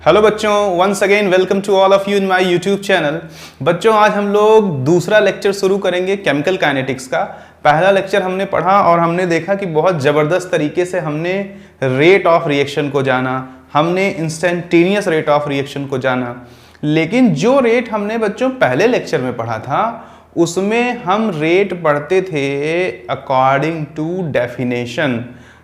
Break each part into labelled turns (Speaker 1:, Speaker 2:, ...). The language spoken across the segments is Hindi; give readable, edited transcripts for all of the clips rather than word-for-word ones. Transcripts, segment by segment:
Speaker 1: हेलो बच्चों, once again welcome to all of you in my YouTube channel. बच्चों, आज हम लोग दूसरा लेक्चर शुरू करेंगे केमिकल काइनेटिक्स का। पहला लेक्चर हमने पढ़ा और हमने देखा कि बहुत ज़बरदस्त तरीके से हमने रेट ऑफ रिएक्शन को जाना, हमने इंस्टेंटेनियस रेट ऑफ रिएक्शन को जाना। लेकिन जो रेट हमने बच्चों पहले लेक्चर में पढ़ा था उसमें हम रेट पढ़ते थे according to definition,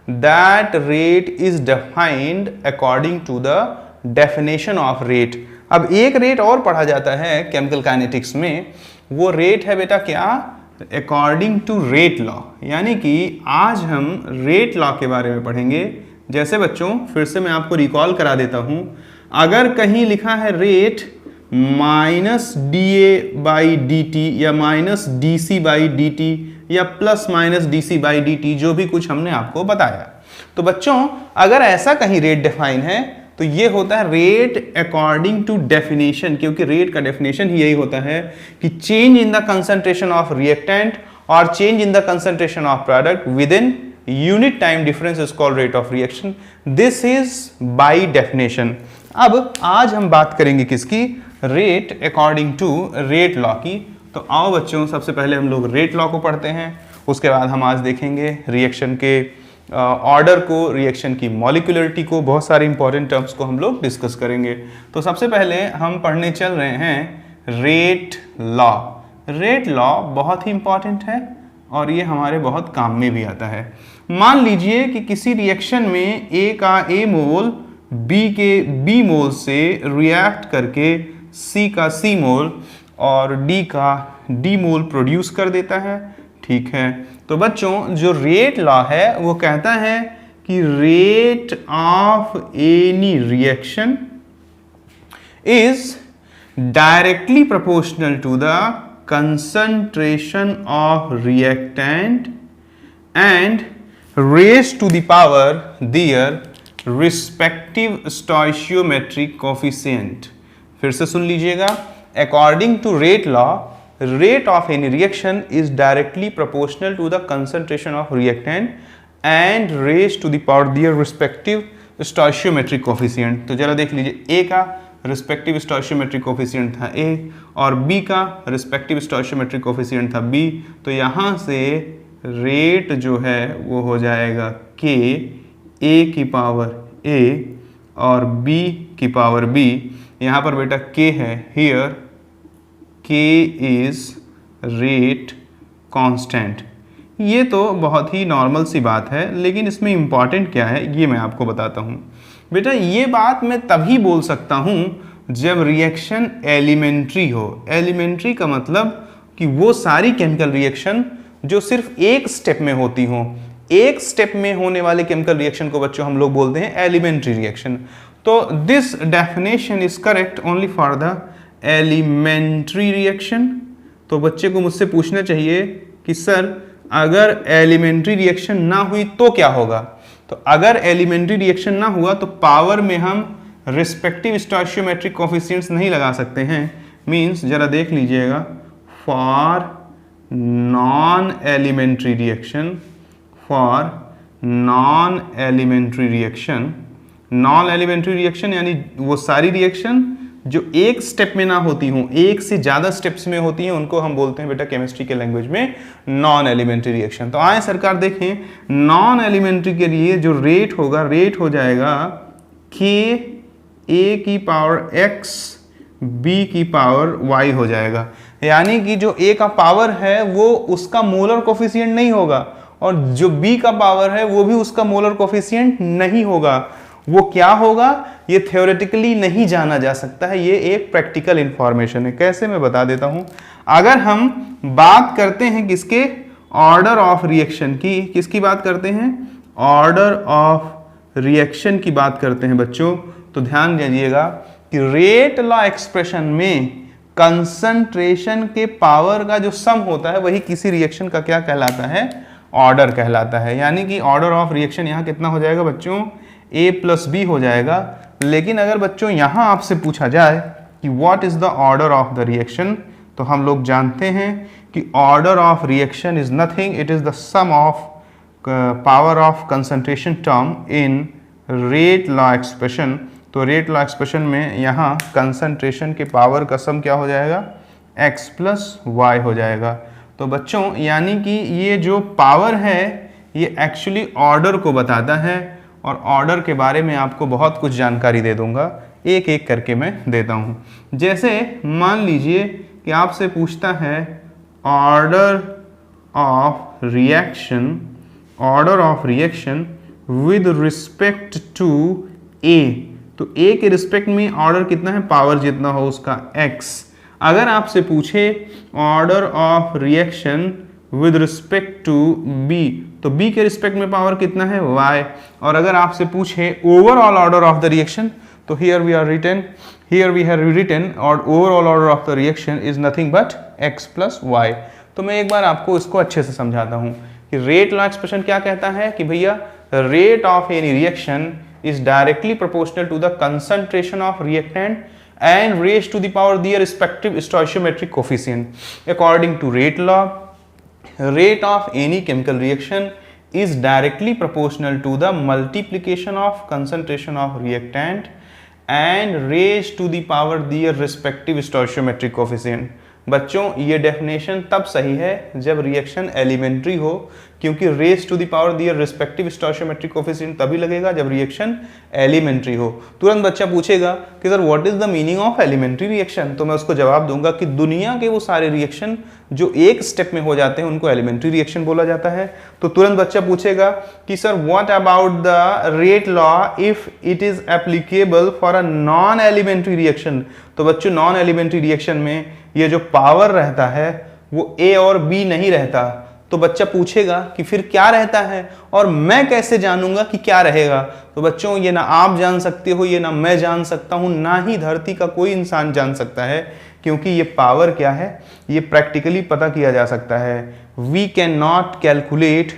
Speaker 1: that rate is defined according to the definition of rate. अब एक रेट और पढ़ा जाता है केमिकल काइनेटिक्स में, वो रेट है बेटा क्या, अकॉर्डिंग टू रेट लॉ। यानी कि आज हम रेट लॉ के बारे में पढ़ेंगे। जैसे बच्चों फिर से मैं आपको रिकॉल करा देता हूं, अगर कहीं लिखा है rate minus D A by D T या minus D C by D T या plus minus D C by D T, जो भी कुछ हमने आपको बताया, तो बच्चों अगर ऐसा कहीं रेट डिफाइन है तो ये होता है रेट अकॉर्डिंग टू डेफिनेशन। क्योंकि रेट का डेफिनेशन ही यही होता है कि change in the concentration of reactant और change in the concentration of product within unit time difference is called rate of reaction. This is by definition. अब आज हम बात करेंगे किसकी, rate according to rate law की। तो आओ बच्चों, सबसे पहले हम लोग रेट लॉ को पढ़ते हैं, उसके बाद हम आज देखेंगे रिएक्शन के ऑर्डर को, रिएक्शन की मॉलिक्यूलरिटी को, बहुत सारे इंपॉर्टेंट टर्म्स को हम लोग डिस्कस करेंगे। तो सबसे पहले हम पढ़ने चल रहे हैं रेट लॉ। रेट लॉ बहुत ही इंपॉर्टेंट है और ये हमारे बहुत काम में भी आता है। मान लीजिए कि किसी रिएक्शन में ए का ए मोल बी के बी मोल से रिएक्ट करके सी का सी मोल और डी का डी मोल प्रोड्यूस कर देता है, ठीक है। तो बच्चों जो रेट लॉ है वो कहता है कि rate of any reaction is directly proportional to the concentration of reactant and raise to the power their respective stoichiometric coefficient. फिर से सुन लीजिएगा, according to rate law, rate of any reaction is directly proportional to the concentration of reactant and raised to the power their respective stoichiometric coefficient। तो जरा देख लीजिए, A का respective stoichiometric coefficient था A और B का respective stoichiometric coefficient था B। तो यहाँ से रेट जो है वो हो जाएगा K, A की पावर A और B की पावर B। यहाँ पर बेटा K है, here K is rate constant। ये तो बहुत ही नॉर्मल सी बात है, लेकिन इसमें इंपॉर्टेंट क्या है ये मैं आपको बताता हूँ। बेटा ये बात मैं तभी बोल सकता हूँ जब रिएक्शन एलिमेंट्री हो। एलिमेंट्री का मतलब कि वो सारी केमिकल रिएक्शन जो सिर्फ एक स्टेप में होती हों। एक स्टेप में होने वाले केमिकल रिएक्शन को बच्चों हम लोग बोलते हैं एलिमेंट्री रिएक्शन। तो this definition is correct only for the elementary reaction. तो बच्चे को मुझसे पूछना चाहिए कि सर अगर एलिमेंट्री रिएक्शन ना हुई तो क्या होगा। तो अगर एलिमेंट्री रिएक्शन ना हुआ तो पावर में हम रिस्पेक्टिव स्टोइचियोमेट्रिक कोफिशिएंट्स नहीं लगा सकते हैं। मींस जरा देख लीजिएगा, for non elementary reaction, for non elementary reaction, non elementary reaction यानी वो सारी रिएक्शन जो एक स्टेप में ना होती हूँ, एक से ज़्यादा स्टेप्स में होती हैं, उनको हम बोलते हैं बेटा केमिस्ट्री के लैंग्वेज में नॉन एलिमेंट्री रिएक्शन। तो आए सरकार देखें, नॉन एलिमेंट्री के लिए जो रेट होगा, रेट हो जाएगा K A की पावर X B की पावर Y हो जाएगा। यानी कि जो A का पावर है वो उसका मोलर कोफिशिएंट नहीं होगा और जो B का पावर है वो भी उसका मोलर कोफिशिएंट नहीं होगा। वो क्या होगा ये थ्योरेटिकली नहीं जाना जा सकता है, ये एक प्रैक्टिकल इंफॉर्मेशन है। कैसे, मैं बता देता हूं। अगर हम बात करते हैं किसके, ऑर्डर ऑफ रिएक्शन की, किसकी बात करते हैं, ऑर्डर ऑफ रिएक्शन की बात करते हैं बच्चों, तो ध्यान दीजिएगा कि रेट लॉ एक्सप्रेशन में कंसंट्रेशन के पावर का जो सम होता है वही किसी रिएक्शन का क्या कहलाता है, ऑर्डर कहलाता है। यानी कि ऑर्डर ऑफ रिएक्शन यहाँ कितना हो जाएगा बच्चों, A प्लस बी हो जाएगा। लेकिन अगर बच्चों यहाँ आपसे पूछा जाए कि what is the order of the reaction, तो हम लोग जानते हैं कि order of reaction is nothing, it is the sum of power of concentration term in rate law expression तो रेट लॉ एक्सप्रेशन में यहाँ कंसंट्रेशन के पावर का सम क्या हो जाएगा, x प्लस वाई हो जाएगा। तो बच्चों यानी कि ये जो पावर है ये एक्चुअली ऑर्डर को बताता है, और ऑर्डर के बारे में आपको बहुत कुछ जानकारी दे दूंगा, एक एक करके मैं देता हूँ। जैसे मान लीजिए कि आपसे पूछता है order of reaction with respect to A, तो ए के रिस्पेक्ट में ऑर्डर कितना है, पावर जितना हो उसका x। अगर आपसे पूछे order of reaction with respect to b, तो b के रिस्पेक्ट में पावर कितना है, y। और अगर आपसे पूछे overall order of the reaction, तो here we have written और overall order of the reaction is nothing but x plus y। तो मैं एक बार आपको इसको अच्छे से समझाता हूँ कि रेट लॉ एक्सप्रेशन क्या कहता है कि भैया rate of any reaction is directly proportional to the concentration of reactant and raised to the power their respective stoichiometric coefficient. According to rate law, rate of any chemical reaction is directly proportional to the multiplication of concentration of reactant and raised to the power their respective stoichiometric coefficient. बच्चों ये डेफिनेशन तब सही है जब रिएक्शन एलिमेंट्री हो, क्योंकि raise to the power their respective stoichiometric coefficient तभी लगेगा जब रिएक्शन एलिमेंट्री हो। तुरंत बच्चा पूछेगा कि sir what is the meaning of elementary reaction, तो मैं उसको जवाब दूंगा कि दुनिया के वो सारे रिएक्शन जो एक स्टेप में हो जाते हैं उनको एलिमेंट्री रिएक्शन बोला जाता है। तो तुरंत बच्चा पूछेगा कि sir what about the rate law if it is applicable for a non elementary reaction. तो बच्चों नॉन एलिमेंट्री रिएक्शन में ये जो पावर रहता है वो ए और बी नहीं रहता। तो बच्चा पूछेगा कि फिर क्या रहता है और मैं कैसे जानूंगा कि क्या रहेगा। तो बच्चों ये ना आप जान सकते हो, ये ना मैं जान सकता हूं, ना ही धरती का कोई इंसान जान सकता है, क्योंकि ये पावर क्या है ये प्रैक्टिकली पता किया जा सकता है। We can not calculate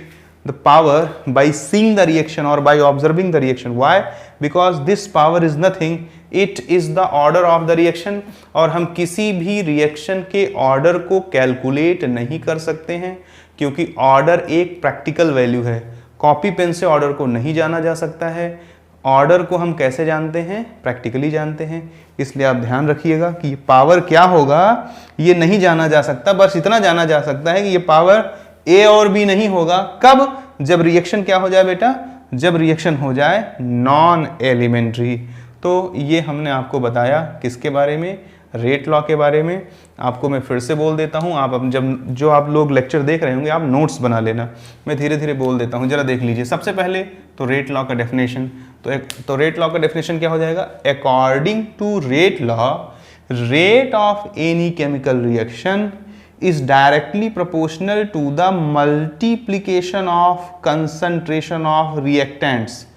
Speaker 1: the power by seeing the reaction or by observing the reaction. Why? Because this power is nothing, it is the order of the reaction। और हम किसी भी रिएक्शन के ऑर्डर को कैलकुलेट नहीं कर सकते हैं, क्योंकि ऑर्डर एक प्रैक्टिकल वैल्यू है। कॉपी पेन से ऑर्डर को नहीं जाना जा सकता है। ऑर्डर को हम कैसे जानते हैं, प्रैक्टिकली जानते हैं। इसलिए आप ध्यान रखिएगा कि ये पावर क्या होगा ये नहीं जाना जा सकता, बस इतना जाना जा सकता है कि ये पावर ए और बी नहीं होगा। कब? जब रिएक्शन क्या हो जाए बेटा, जब रिएक्शन हो जाए नॉन एलिमेंट्री। तो ये हमने आपको बताया किसके बारे में, रेट लॉ के बारे में। आपको मैं फिर से बोल देता हूँ, आप जब जो आप लोग लेक्चर देख रहे होंगे आप नोट्स बना लेना, मैं धीरे धीरे बोल देता हूँ, जरा देख लीजिए। सबसे पहले तो रेट लॉ का डेफिनेशन, तो रेट लॉ का डेफिनेशन क्या हो जाएगा, according to rate law rate of any chemical reaction is directly proportional to the multiplication of concentration of reactants.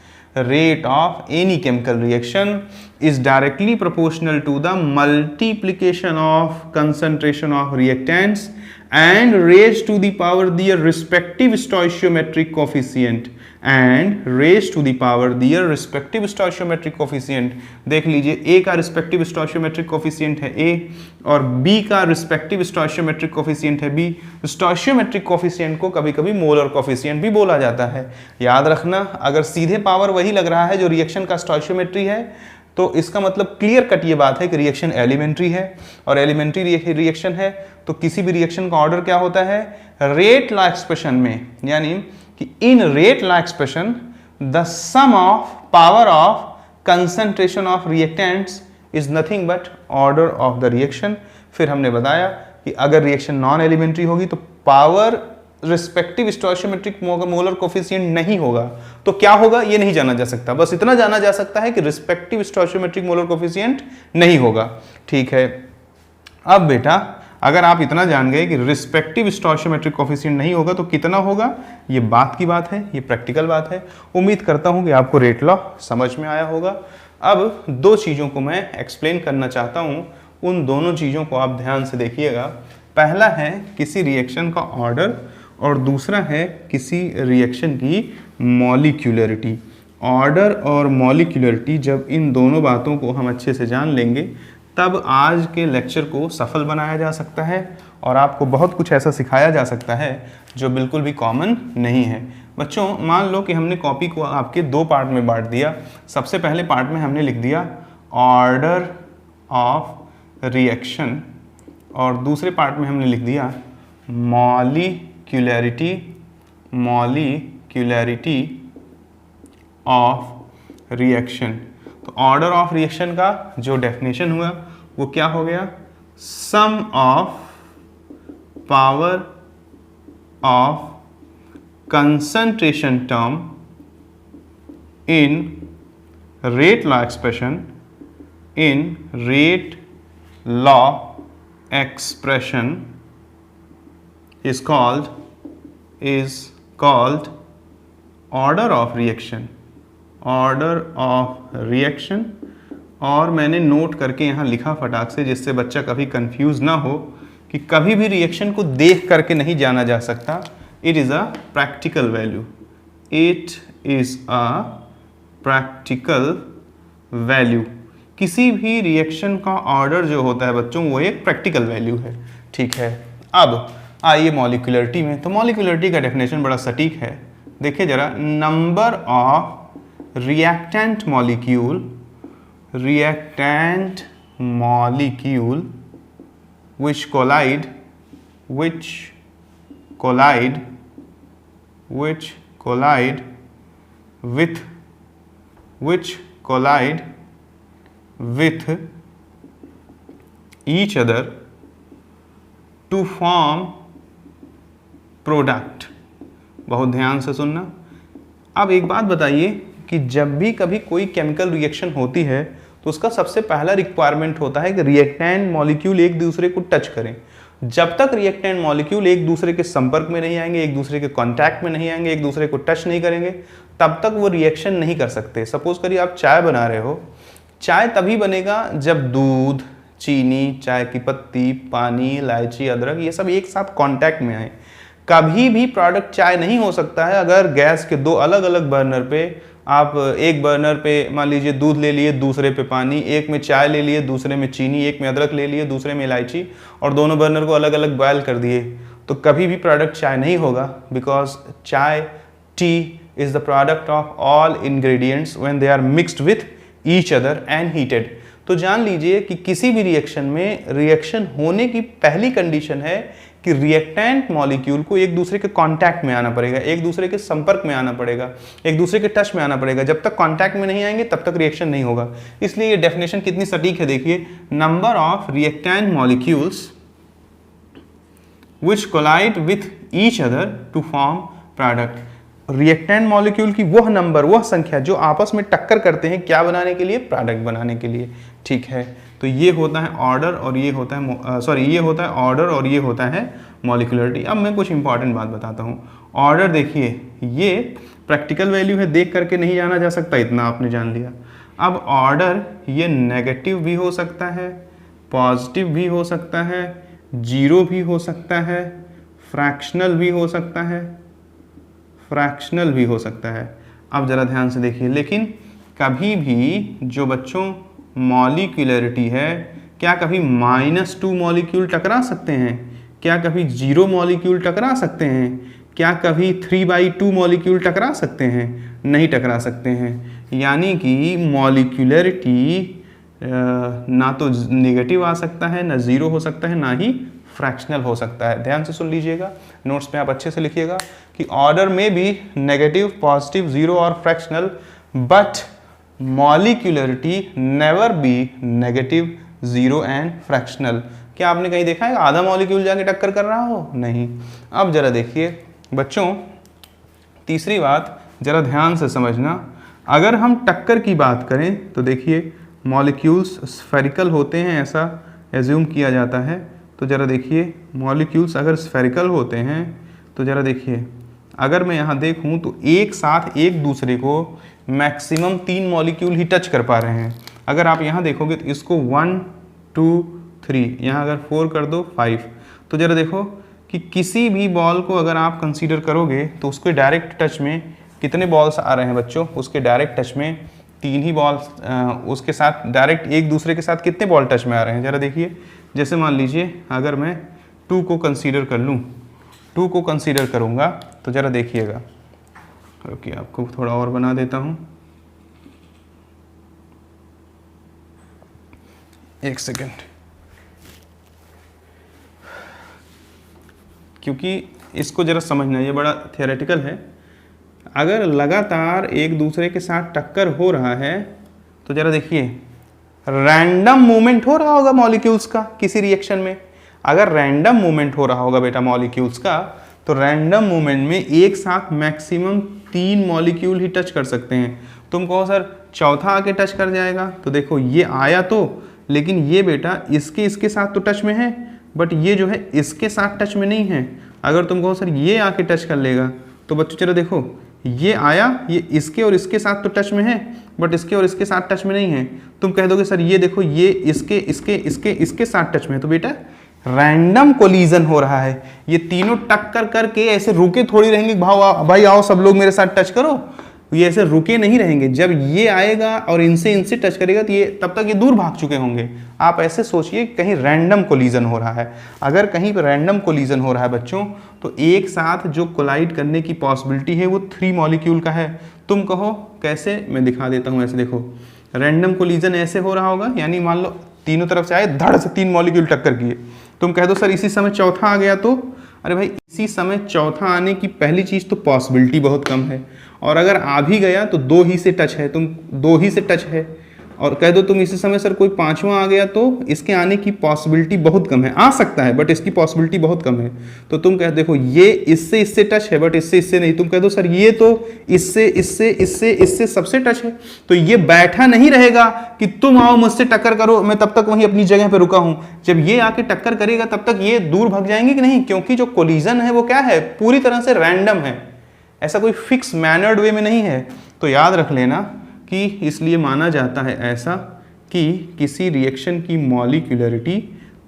Speaker 1: Rate of any chemical reaction is directly proportional to the multiplication of concentration of reactants and raised to the power their respective stoichiometric coefficient and raised to the power their respective stoichiometric coefficient। देख लीजिए A का respective stoichiometric coefficient है A और B का respective stoichiometric coefficient है B। stoichiometric coefficient को कभी कभी मोलर coefficient भी बोला जाता है। याद रखना, अगर सीधे पावर वही लग रहा है जो रिएक्शन का स्टोइचियोमेट्री है, तो इसका मतलब क्लियर कट ये बात है कि रिएक्शन एलिमेंट्री है, और एलिमेंट्री रिएक्शन है तो किसी भी रिएक्शन का ऑर्डर क्या होता है, रेट लॉ एक्सप्रेशन में, यानी कि in rate law expression the sum of power of concentration of reactants is nothing but order of the reaction. फिर हमने बताया कि अगर रिएक्शन नॉन एलिमेंट्री होगी तो पावर रिस्पेक्टिव स्टोइचियोमेट्रिक मोलर कोफिशिएंट नहीं होगा, तो क्या होगा ये नहीं जाना जा सकता, बस इतना जाना जा सकता है कि रिस्पेक्टिव स्टोइचियोमेट्रिक मोलर कोफिशिएंट नहीं होगा। ठीक है, अब बेटा अगर आप इतना जान गए कि रिस्पेक्टिव स्टोइचियोमेट्रिक कोफिशिएंट नहीं होगा तो कितना होगा, ये बात की बात है, ये प्रैक्टिकल बात है। उम्मीद करता हूं कि आपको रेट लॉ समझ में आया होगा। अब दो चीज़ों को मैं एक्सप्लेन करना चाहता हूं, उन दोनों चीज़ों को आप ध्यान से देखिएगा। पहला है किसी रिएक्शन का ऑर्डर और दूसरा है किसी रिएक्शन की मॉलिक्यूलरिटी। ऑर्डर और मॉलिक्यूलरिटी, जब इन दोनों बातों को हम अच्छे से जान लेंगे तब आज के लेक्चर को सफल बनाया जा सकता है और आपको बहुत कुछ ऐसा सिखाया जा सकता है जो बिल्कुल भी कॉमन नहीं है। बच्चों मान लो कि हमने कॉपी को आपके दो पार्ट में बांट दिया। सबसे पहले पार्ट में हमने लिख दिया ऑर्डर ऑफ रिएक्शन और दूसरे पार्ट में हमने लिख दिया मॉलिक्यूलैरिटी ऑफ रिएक्शन। तो ऑर्डर ऑफ रिएक्शन का जो डेफिनेशन हुआ वो क्या हो गया, sum of power of concentration term in rate law expression is called order of reaction। और मैंने नोट करके यहाँ लिखा फटाक से, जिससे बच्चा कभी कंफ्यूज ना हो कि कभी भी रिएक्शन को देख करके नहीं जाना जा सकता। It is a practical value. It is a practical value. किसी भी रिएक्शन का ऑर्डर जो होता है बच्चों वो एक प्रैक्टिकल वैल्यू है। ठीक है, अब आइए मॉलिक्यूलरिटी में। तो मॉलिक्यूलरिटी का डेफिनेशन बड़ा सटीक है। देखिए जरा, number of reactant molecule which collide with each other to form product. बहुत ध्यान से सुनना। अब एक बात बताइए कि जब भी कभी कोई केमिकल रिएक्शन होती है तो उसका सबसे पहला रिक्वायरमेंट होता है कि रिएक्टेंट मॉलिक्यूल एक दूसरे को टच करें। जब तक रिएक्टेंट मॉलिक्यूल एक दूसरे के संपर्क में नहीं आएंगे, एक दूसरे के कांटेक्ट में नहीं आएंगे, एक दूसरे को टच नहीं करेंगे, तब तक वो रिएक्शन नहीं कर सकते। सपोज करिए आप चाय बना रहे हो, चाय तभी बनेगा जब दूध, चीनी, चाय की पत्ती, पानी, इलायची, अदरक ये सब एक साथ कांटेक्ट में आए। कभी भी प्रोडक्ट चाय नहीं हो सकता है अगर गैस के दो अलग अलग बर्नर पे आप एक बर्नर पे मान लीजिए दूध ले लिए, दूसरे पे पानी, एक में चाय ले लिए, दूसरे में चीनी, एक में अदरक ले लिए, दूसरे में इलायची, और दोनों बर्नर को अलग अलग बॉयल कर दिए, तो कभी भी प्रोडक्ट चाय नहीं होगा। बिकॉज चाय, tea is the product of all ingredients when they are mixed with each other and heated. तो जान लीजिए कि किसी भी रिएक्शन में रिएक्शन होने की पहली कंडीशन है कि रिएक्टेंट मॉलिक्यूल को एक दूसरे के कांटेक्ट में आना पड़ेगा, एक दूसरे के संपर्क में आना पड़ेगा, एक दूसरे के टच में आना पड़ेगा। जब तक कांटेक्ट में नहीं आएंगे तब तक रिएक्शन नहीं होगा। इसलिए ये डेफिनेशन कितनी सटीक है, देखिए, number of reactant molecules which collide with each other to form product. Reactant molecule की वह नंबर, वह संख्या जो आपस में टक्कर करते हैं, क्या बनाने के लिए, प्रोडक्ट बनाने के लिए। ठीक है, तो ये होता है ऑर्डर और ये होता है ये होता है ऑर्डर और ये होता है मॉलिक्यूलरिटी। अब मैं कुछ इंपॉर्टेंट बात बताता हूँ। ऑर्डर देखिए, ये प्रैक्टिकल वैल्यू है, देख करके नहीं जाना जा सकता, इतना आपने जान लिया। अब ऑर्डर ये नेगेटिव भी हो सकता है, पॉजिटिव भी हो सकता है, जीरो भी हो सकता है, फ्रैक्शनल भी हो सकता है, अब ज़रा ध्यान से देखिए। लेकिन कभी भी जो बच्चों मॉलिक्यूलरिटी है, क्या कभी -2 मॉलिक्यूल टकरा सकते हैं? क्या कभी 0 मॉलिक्यूल टकरा सकते हैं? क्या कभी 3/2 मॉलिक्यूल टकरा सकते हैं? नहीं टकरा सकते हैं। यानी कि मॉलिक्यूलरिटी ना तो नेगेटिव आ सकता है, ना जीरो हो सकता है, ना ही फ्रैक्शनल हो सकता है। ध्यान से सुन लीजिएगा, नोट्स में आप अच्छे से लिखिएगा कि ऑर्डर में भी नेगेटिव, पॉजिटिव, जीरो और fractional, but molecularity never be negative, zero and fractional. क्या आपने कहीं देखा है आधा मॉलिक्यूल जाके टक्कर कर रहा हो? नहीं। अब जरा देखिए बच्चों, तीसरी बात जरा ध्यान से समझना। अगर हम टक्कर की बात करें तो देखिए मॉलिक्यूल्स स्फेरिकल होते हैं, ऐसा एज्यूम किया जाता है। तो ज़रा देखिए, मॉलिक्यूल्स अगर स्फेरिकल होते हैं तो ज़रा देखिए, अगर मैं यहाँ देखूँ तो एक साथ एक दूसरे को मैक्सिमम 3 मॉलिक्यूल ही टच कर पा रहे हैं। अगर आप यहाँ देखोगे तो इसको 1 2 3, यहाँ अगर 4 कर दो 5। तो ज़रा देखो कि किसी भी बॉल को अगर आप कंसीडर करोगे तो उसके डायरेक्ट टच में कितने बॉल्स आ रहे हैं बच्चों? उसके डायरेक्ट टच में 3 ही बॉल्स, उसके साथ डायरेक्ट एक दूसरे के साथ कितने बॉल टच में आ रहे हैं? ज़रा देखिए, जैसे मान लीजिए अगर मैं 2 को कंसीडर कर लूँ, 2 को कंसीडर करूँगा तो ज़रा देखिएगा, रुकिए आपको थोड़ा और बना देता हूँ, एक सेकेंड, क्योंकि इसको जरा समझना, ये बड़ा थियोरेटिकल है। अगर लगातार एक दूसरे के साथ टक्कर हो रहा है तो जरा देखिए, रैंडम मूवमेंट हो रहा होगा मॉलिक्यूल्स का किसी रिएक्शन में। अगर रैंडम मूवमेंट हो रहा होगा बेटा मॉलिक्यूल्स का, तो रैंडम मूवमेंट में एक साथ मैक्सिमम 3 मॉलिक्यूल ही टच कर सकते हैं। तुम कहो सर चौथा आके टच कर जाएगा, तो देखो ये आया तो, लेकिन ये बेटा इसके साथ तो टच में है, बट ये जो है इसके साथ टच में नहीं है। अगर तुम कहो सर ये आके टच कर लेगा, तो बच्चों चलो देखो, ये आया, ये इसके और इसके साथ तो टच में है, बट इसके और इसके साथ टच में नहीं है। तुम कह दोगे सर ये देखो, ये इसके साथ टच में है, तो बेटा रैंडम कोलिजन हो रहा है। ये तीनों टक्कर करके ऐसे रुके थोड़ी रहेंगे, भाई आओ सब लोग मेरे साथ टच करो, ये ऐसे रुके नहीं रहेंगे। जब ये आएगा और इनसे टच करेगा तो ये तब तक ये दूर भाग चुके होंगे। आप ऐसे सोचिए कहीं रैंडम कोलिजन हो रहा है। अगर कहीं पर रैंडम कोलिजन हो रहा है बच्चों, तो एक साथ जो कोलाइड करने की पॉसिबिलिटी है वो 3 मॉलिक्यूल का है। तुम कहो कैसे, मैं दिखा देता हूँ। ऐसे देखो, रैंडम कोलिजन ऐसे हो रहा होगा, यानी मान लो तीनों तरफ से आए, धड़ से 3 मॉलिक्यूल टक्कर किए। तुम कह दो सर इसी समय चौथा आ गया तो, अरे भाई इसी समय चौथा आने की पहली चीज़ तो पॉसिबिलिटी बहुत कम है, और अगर आ भी गया तो 2 ही से टच है, तुम 2 ही से टच है। और कह दो तुम इसी समय सर कोई 5वां आ गया तो इसके आने की पॉसिबिलिटी बहुत कम है। आ सकता है बट इसकी पॉसिबिलिटी बहुत कम है। तो तुम कह देखो ये इससे टच है, बट इससे नहीं। तुम कह दो सर ये तो इससे सबसे टच है, तो ये बैठा नहीं रहेगा कि तुम आओ मुझसे टक्कर करो, मैं तब तक वहीं अपनी जगह पे रुका हूं। जब ये आके टक्कर करेगा तब तक ये दूर भाग जाएंगे कि नहीं, क्योंकि जो कोलिजन है वो क्या है, पूरी तरह से रैंडम है, ऐसा कोई फिक्स मैनर्ड वे में नहीं है। तो याद रख लेना कि इसलिए माना जाता है ऐसा कि किसी रिएक्शन की मॉलिक्यूलरिटी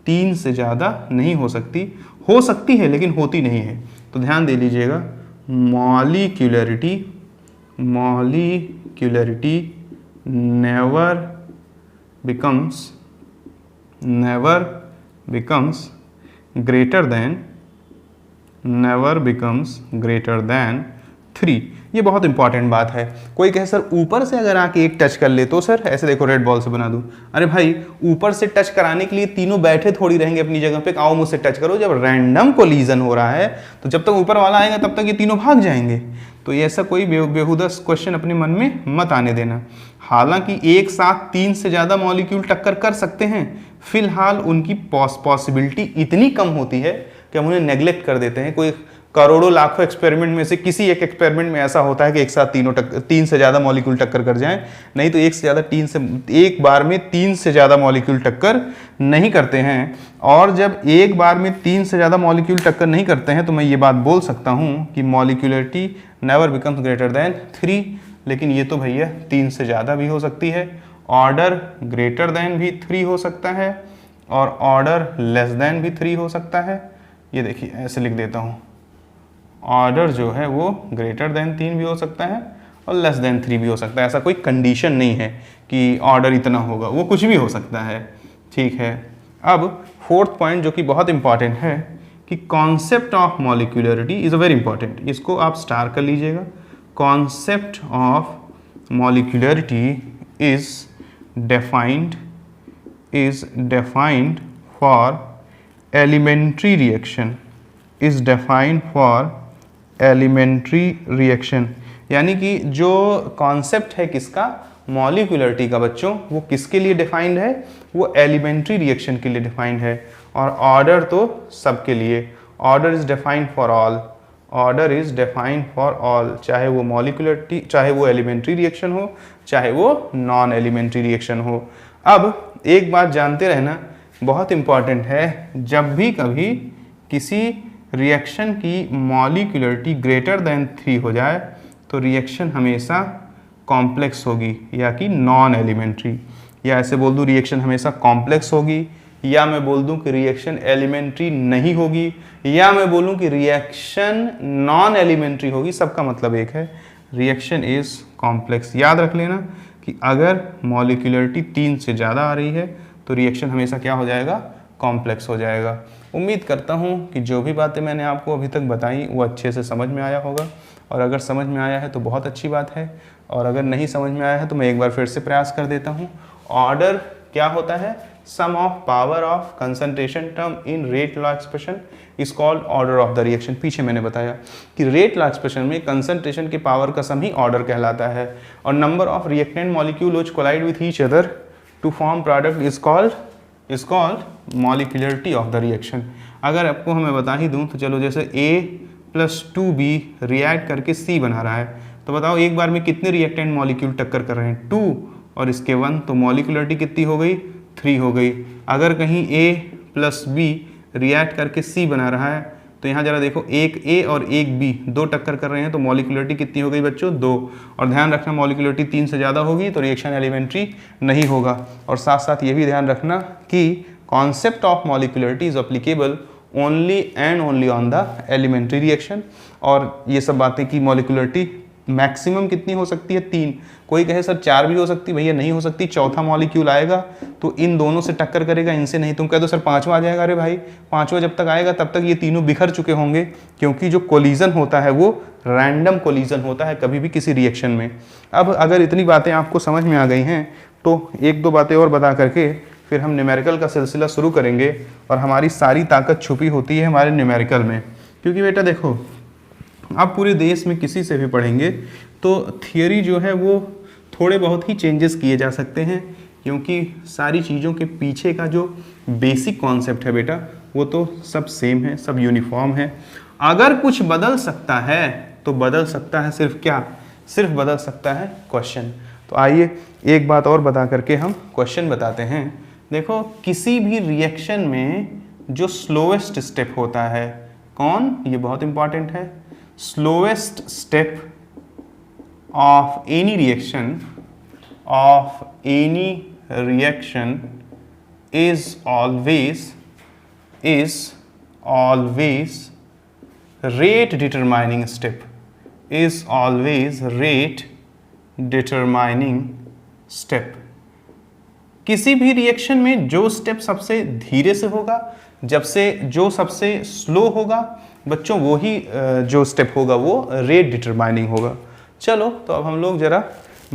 Speaker 1: 3 से ज़्यादा नहीं हो सकती है लेकिन होती नहीं है। तो ध्यान दे लीजिएगा, molecularity never becomes greater than 3। ये बहुत इंपॉर्टेंट बात है। कोई कहे सर ऊपर से अगर आके एक टच कर ले तो सर ऐसे देखो रेड बॉल से बना दूं, अरे भाई ऊपर से टच कराने के लिए तीनों बैठे थोड़ी रहेंगे अपनी जगह पे, आओ मुझसे टच करो। जब रैंडम कोलिजन हो रहा है तो जब तक ऊपर वाला आएगा तब तक ये तीनों भाग जाएंगे। तो ये ऐसा कोई बेहुदा क्वेश्चन अपने मन में मत आने देना। हालांकि एक साथ 3 से ज़्यादा मॉलिक्यूल टक्कर कर सकते हैं, फिलहाल उनकी पॉसिबिलिटी इतनी कम होती है कि हम उन्हें नेग्लेक्ट कर देते हैं। कोई करोड़ों लाखों एक्सपेरिमेंट में से किसी एक एक्सपेरिमेंट में ऐसा होता है कि एक साथ 3 से ज़्यादा मॉलिक्यूल टक्कर कर जाएं, नहीं तो एक बार में 3 से ज़्यादा मॉलिक्यूल टक्कर नहीं करते हैं। और जब एक बार में 3 से ज़्यादा मॉलिक्यूल टक्कर नहीं करते हैं तो मैं ये बात बोल सकता हूँ कि molecularity never becomes greater than 3। लेकिन ये तो भैया 3 से ज़्यादा भी हो सकती है, ऑर्डर ग्रेटर देन भी 3 हो सकता है और ऑर्डर लेस देन भी 3 हो सकता है। ये देखिए ऐसे लिख देता हूँ, ऑर्डर जो है वो ग्रेटर देन 3 भी हो सकता है और लेस देन 3 भी हो सकता है। ऐसा कोई कंडीशन नहीं है कि ऑर्डर इतना होगा, वो कुछ भी हो सकता है। ठीक है, अब 4th पॉइंट जो कि बहुत इंपॉर्टेंट है कि concept of molecularity is a very important. इसको आप स्टार कर लीजिएगा। Concept of molecularity is defined for elementary reaction यानी कि जो कॉन्सेप्ट है किसका, मॉलिक्यूलरिटी का बच्चों, वो किसके लिए डिफाइंड है, वो एलिमेंट्री रिएक्शन के लिए डिफाइंड है। और ऑर्डर तो सबके लिए, order is defined for all, चाहे वो मॉलिक्यूलरिटी, चाहे वो एलिमेंट्री रिएक्शन हो, चाहे वो नॉन एलिमेंट्री रिएक्शन हो। अब एक बात जानते रहना, बहुत इंपॉर्टेंट है, जब भी कभी किसी रिएक्शन की मॉलिक्यूलरिटी ग्रेटर देन 3 हो जाए तो रिएक्शन हमेशा कॉम्प्लेक्स होगी या कि नॉन एलिमेंट्री, या ऐसे बोल दूं रिएक्शन हमेशा कॉम्प्लेक्स होगी, या मैं बोल दूं कि रिएक्शन एलिमेंट्री नहीं होगी, या मैं बोलूं कि रिएक्शन नॉन एलिमेंट्री होगी। सबका मतलब एक है, रिएक्शन इज कॉम्प्लेक्स। याद रख लेना कि अगर मॉलिक्यूलरिटी 3 से ज़्यादा आ रही है तो रिएक्शन हमेशा क्या हो जाएगा, कॉम्प्लेक्स हो जाएगा। उम्मीद करता हूँ कि जो भी बातें मैंने आपको अभी तक बताई वो अच्छे से समझ में आया होगा, और अगर समझ में आया है तो बहुत अच्छी बात है, और अगर नहीं समझ में आया है तो मैं एक बार फिर से प्रयास कर देता हूँ। ऑर्डर क्या होता है? Sum of power of concentration term in rate law expression is called order of the reaction. पीछे मैंने बताया कि रेट लॉ एक्सप्रेशन में कंसंट्रेशन के पावर का सम ही ऑर्डर कहलाता है, और number of reactant molecule which collide with each other to form product is called molecularity of the reaction. अगर आपको मैं बता ही दूं तो चलो, जैसे A+2B रिएक्ट करके C बना रहा है, तो बताओ एक बार में कितने रिएक्टेंट मॉलिक्यूल टक्कर कर रहे हैं? 2 और इसके 1, तो मॉलिक्यूलरिटी कितनी हो गई? 3 हो गई। अगर कहीं A+B रिएक्ट करके C बना रहा है, तो यहाँ जरा देखो, एक A और एक B दो टक्कर कर रहे हैं, तो मॉलिक्यूलरिटी कितनी हो गई बच्चों? 2। और ध्यान रखना मॉलिक्यूलरिटी 3 से ज़्यादा होगी तो रिएक्शन एलिमेंट्री नहीं होगा। और साथ साथ ये भी ध्यान रखना कि concept of molecularity is applicable only and only on the elementary reaction. और ये सब बातें कि मॉलिक्यूलरिटी मैक्सिमम कितनी हो सकती है? 3। कोई कहे सर 4 भी हो सकती, भैया नहीं हो सकती, चौथा मॉलिक्यूल आएगा तो इन दोनों से टक्कर करेगा, इनसे नहीं। तुम कह दो सर 5वां आ जाएगा, अरे भाई 5वां जब तक आएगा तब तक ये तीनों बिखर चुके होंगे, क्योंकि जो कोलिजन होता है वो रैंडम कोलिजन होता है कभी भी किसी रिएक्शन में। अब अगर इतनी बातें आपको समझ में आ गई हैं तो एक दो बातें और बता करके फिर हम न्यूमेरिकल का सिलसिला शुरू करेंगे, और हमारी सारी ताकत छुपी होती है हमारे न्यूमेरिकल में। क्योंकि बेटा देखो, आप पूरे देश में किसी से भी पढ़ेंगे तो थियरी जो है वो थोड़े बहुत ही चेंजेस किए जा सकते हैं, क्योंकि सारी चीज़ों के पीछे का जो बेसिक कॉन्सेप्ट है बेटा वो तो सब सेम है, सब यूनिफॉर्म है। अगर कुछ बदल सकता है तो बदल सकता है सिर्फ क्या? सिर्फ बदल सकता है क्वेश्चन। तो आइए एक बात और बता करके हम क्वेश्चन बताते हैं। देखो, किसी भी रिएक्शन में जो स्लोएस्ट स्टेप होता है, कौन? ये बहुत इंपॉर्टेंट है। Slowest step of any reaction is always rate determining step, is always rate determining step। किसी भी रिएक्शन में जो स्टेप सबसे धीरे से होगा, जब से जो सबसे स्लो होगा बच्चों, वो ही जो स्टेप होगा वो रेट डिटरमाइनिंग होगा। चलो, तो अब हम लोग ज़रा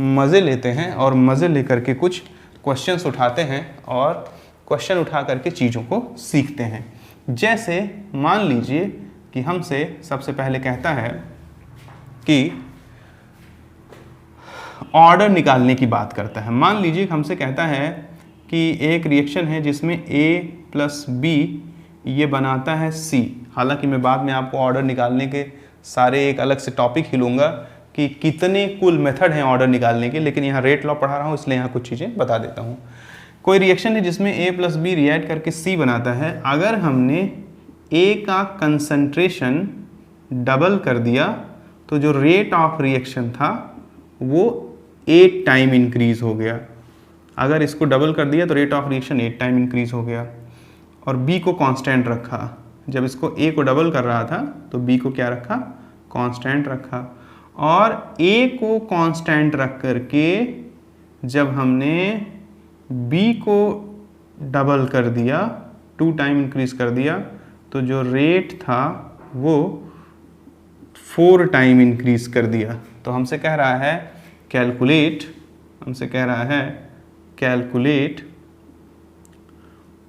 Speaker 1: मज़े लेते हैं और मज़े लेकर के कुछ क्वेश्चंस उठाते हैं और क्वेश्चन उठा करके चीज़ों को सीखते हैं। जैसे मान लीजिए कि हमसे सबसे पहले कहता है कि ऑर्डर निकालने की बात करता है। मान लीजिए हमसे कहता है कि एक रिएक्शन है जिसमें A+B ये बनाता है C। हालांकि मैं बाद में आपको ऑर्डर निकालने के सारे एक अलग से टॉपिक ही लूँगा कि कितने कुल मेथड हैं ऑर्डर निकालने के, लेकिन यहाँ रेट लॉ पढ़ा रहा हूँ इसलिए यहाँ कुछ चीज़ें बता देता हूँ। कोई रिएक्शन है जिसमें A+B रिएक्ट करके C बनाता है। अगर हमने A का कंसंट्रेशन डबल कर दिया तो जो रेट ऑफ रिएक्शन था वो 8 टाइम इंक्रीज हो गया। अगर इसको डबल कर दिया तो rate of reaction 8 time increase हो गया। और B को कांस्टेंट रखा। जब इसको A को डबल कर रहा था तो B को क्या रखा? कांस्टेंट रखा। और A को कांस्टेंट रख करके जब हमने B को डबल कर दिया, 2 टाइम इंक्रीज कर दिया, तो जो रेट था वो 4 टाइम इंक्रीज कर दिया। तो हमसे कह रहा है calculate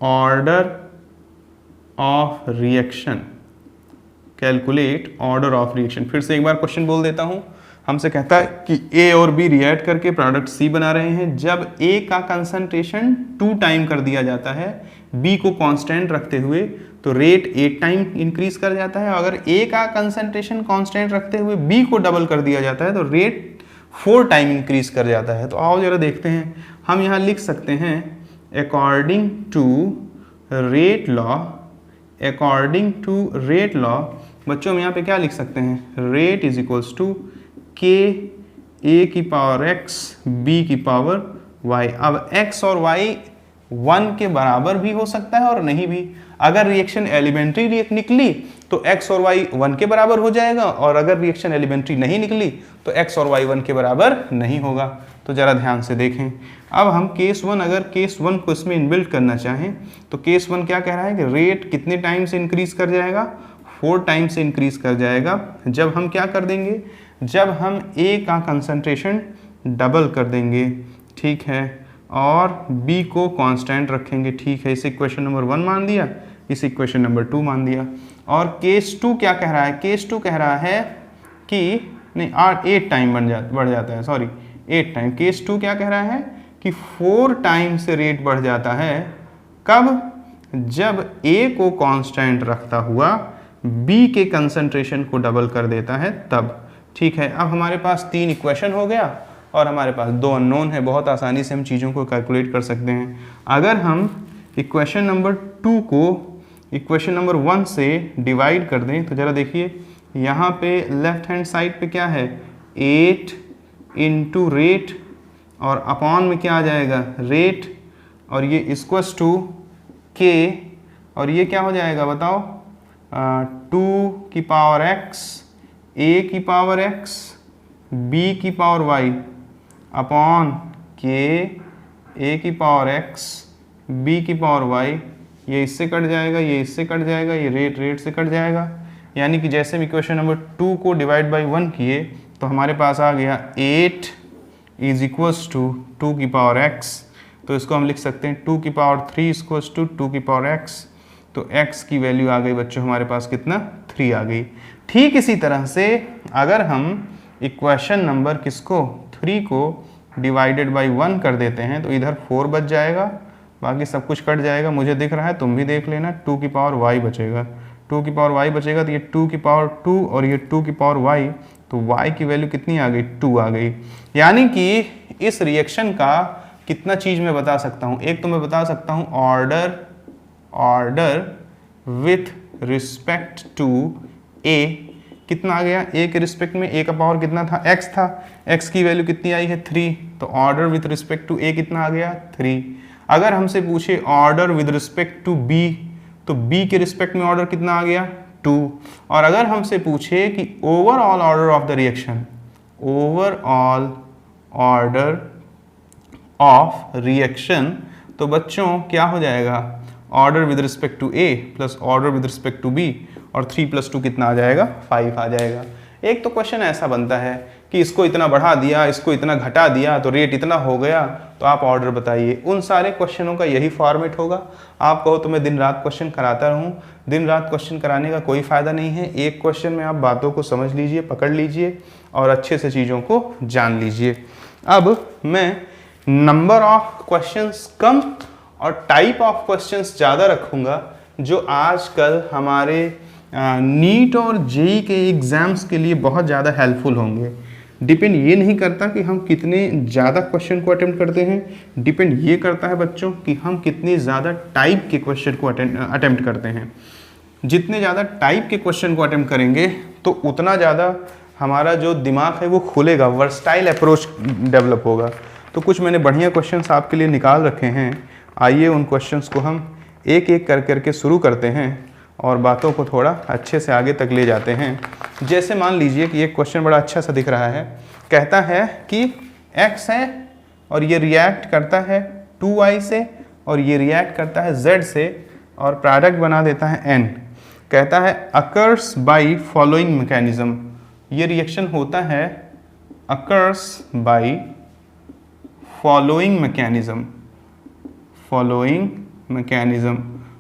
Speaker 1: order of reaction. Calculate order of reaction. फिर से एक बार क्वेश्चन बोल देता हूं। हमसे कहता है कि A और B रिएक्ट करके प्रोडक्ट C बना रहे हैं। जब A का कंसंट्रेशन 2 टाइम कर दिया जाता है B को कांस्टेंट रखते हुए तो रेट 8 टाइम इंक्रीज कर जाता है। अगर A का कंसंट्रेशन कांस्टेंट रखते हुए B को डबल कर दिया जाता है तो रेट 4 टाइम इंक्रीज कर जाता है। तो आओ जरा देखते हैं। हम यहाँ लिख सकते हैं अकॉर्डिंग टू रेट लॉ। बच्चों हम यहाँ पे क्या लिख सकते हैं? रेट इज इक्वल्स टू के A की पावर x B की पावर y। अब x और y 1 के बराबर भी हो सकता है और नहीं भी। अगर रिएक्शन एलिमेंट्री निकली तो x और y 1 के बराबर हो जाएगा, और अगर रिएक्शन एलिमेंट्री नहीं निकली तो x और y 1 के बराबर नहीं होगा। तो जरा ध्यान से देखें। अब हम केस 1, अगर केस 1 को इसमें इनबिल्ट करना चाहें तो केस 1 क्या कह रहा है कि रेट कितने टाइम से इंक्रीज कर जाएगा, 4 टाइम से इंक्रीज कर जाएगा। जब हम क्या कर देंगे, जब हम A का कंसंट्रेशन डबल कर देंगे, ठीक है, और B को कांस्टेंट रखेंगे, ठीक है। इस इक्वेशन नंबर 1 मान दिया, इस इक्वेशन नंबर 2 मान दिया। और केस 2 क्या कह रहा है, केस 2 कह रहा है कि नहीं 8 टाइम बढ़ जाता है, सॉरी 8 टाइम। केस 2 क्या कह रहा है कि 4 टाइम से रेट बढ़ जाता है। कब, जब A को कांस्टेंट रखता हुआ B के कंसंट्रेशन को डबल कर देता है तब, ठीक है। अब हमारे पास 3 इक्वेशन हो गया और हमारे पास 2 अननोन है। बहुत आसानी से हम चीज़ों को कैलकुलेट कर सकते हैं। अगर हम इक्वेशन नंबर 2 को इक्वेशन नंबर 1 से डिवाइड कर दें तो ज़रा देखिए, यहाँ पे लेफ्ट हैंड साइड पे क्या है, 8 इंटू रेट, और अपॉन में क्या आ जाएगा, रेट, और ये इक्वल्स टू के, और ये क्या हो जाएगा बताओ, 2 की पावर x, a की पावर x, b की पावर y, अपॉन के, a की पावर x, b की पावर y। ये इससे कट जाएगा, ये इससे कट जाएगा, ये रेट से कट जाएगा। यानी कि जैसे हम इक्वेशन नंबर 2 को डिवाइड बाई 1 किए तो हमारे पास आ गया 8 इज इक्वल्स टू 2 की पावर x। तो इसको हम लिख सकते हैं 2 की पावर 3 इक्वल्स टू 2 की पावर x। तो x की वैल्यू आ गई बच्चों हमारे पास कितना, 3 आ गई। ठीक इसी तरह से अगर हम इक्वेशन नंबर किसको, 3 को डिवाइडेड बाई 1 कर देते हैं तो इधर 4 बच जाएगा, बाकी सब कुछ कट जाएगा। मुझे दिख रहा है, तुम भी देख लेना, 2 की पावर y बचेगा, 2 की पावर y बचेगा। तो ये 2 की पावर 2 और ये 2 की पावर y, तो y की वैल्यू कितनी आ गई, 2 आ गई। यानी कि इस रिएक्शन का कितना चीज़ मैं बता सकता हूँ, एक तो मैं बता सकता हूँ order with respect to a कितना आ गया, a के रिस्पेक्ट में a का पावर कितना था, x था, x की वैल्यू कितनी आई है, 3। तो order with respect to a कितना आ गया, 3। अगर हमसे पूछे order with respect to b, तो b के रिस्पेक्ट में ऑर्डर कितना आ गया, 2। और अगर हमसे पूछे कि overall order of the reaction, overall order of reaction, तो बच्चों क्या हो जाएगा, order with respect to a plus order with respect to b, और 3 + 2 कितना आ जाएगा, 5 आ जाएगा। एक तो क्वेश्चन ऐसा बनता है कि इसको इतना बढ़ा दिया, इसको इतना घटा दिया, तो रेट इतना हो गया, तो आप ऑर्डर बताइए। उन सारे क्वेश्चनों का यही फॉर्मेट होगा। आप कहो तो मैं दिन रात क्वेश्चन कराता रहूं, दिन रात क्वेश्चन कराने का कोई फ़ायदा नहीं है। एक क्वेश्चन में आप बातों को समझ लीजिए, पकड़ लीजिए और अच्छे से चीज़ों को जान लीजिए। अब मैं नंबर ऑफ क्वेश्चंस कम और टाइप ऑफ क्वेश्चंस ज़्यादा रखूँगा, जो आजकल हमारे नीट और जेई के एग्ज़ाम्स के लिए बहुत ज़्यादा हेल्पफुल होंगे। डिपेंड ये नहीं करता कि हम कितने ज़्यादा क्वेश्चन को अटेम्प्ट करते हैं, डिपेंड ये करता है बच्चों कि हम कितने ज़्यादा टाइप के क्वेश्चन को अटेम्प्ट करते हैं। जितने ज़्यादा टाइप के क्वेश्चन को अटेम्प्ट करेंगे तो उतना ज़्यादा हमारा जो दिमाग है वो खुलेगा, वर्सटाइल अप्रोच डेवलप होगा। तो कुछ मैंने बढ़िया क्वेश्चंस आपके लिए निकाल रखे हैं, आइए उन क्वेश्चंस को हम एक एक करके शुरू करते हैं और बातों को थोड़ा अच्छे से आगे तक ले जाते हैं। जैसे मान लीजिए कि एक क्वेश्चन बड़ा अच्छा सा दिख रहा है, कहता है कि x है और ये रिएक्ट करता है 2y से और ये रिएक्ट करता है z से और प्रोडक्ट बना देता है n। कहता है अकर्स बाय फॉलोइंग मैकेनिज्म, ये रिएक्शन होता है अकर्स बाय फॉलोइंग मैकेनिज्म।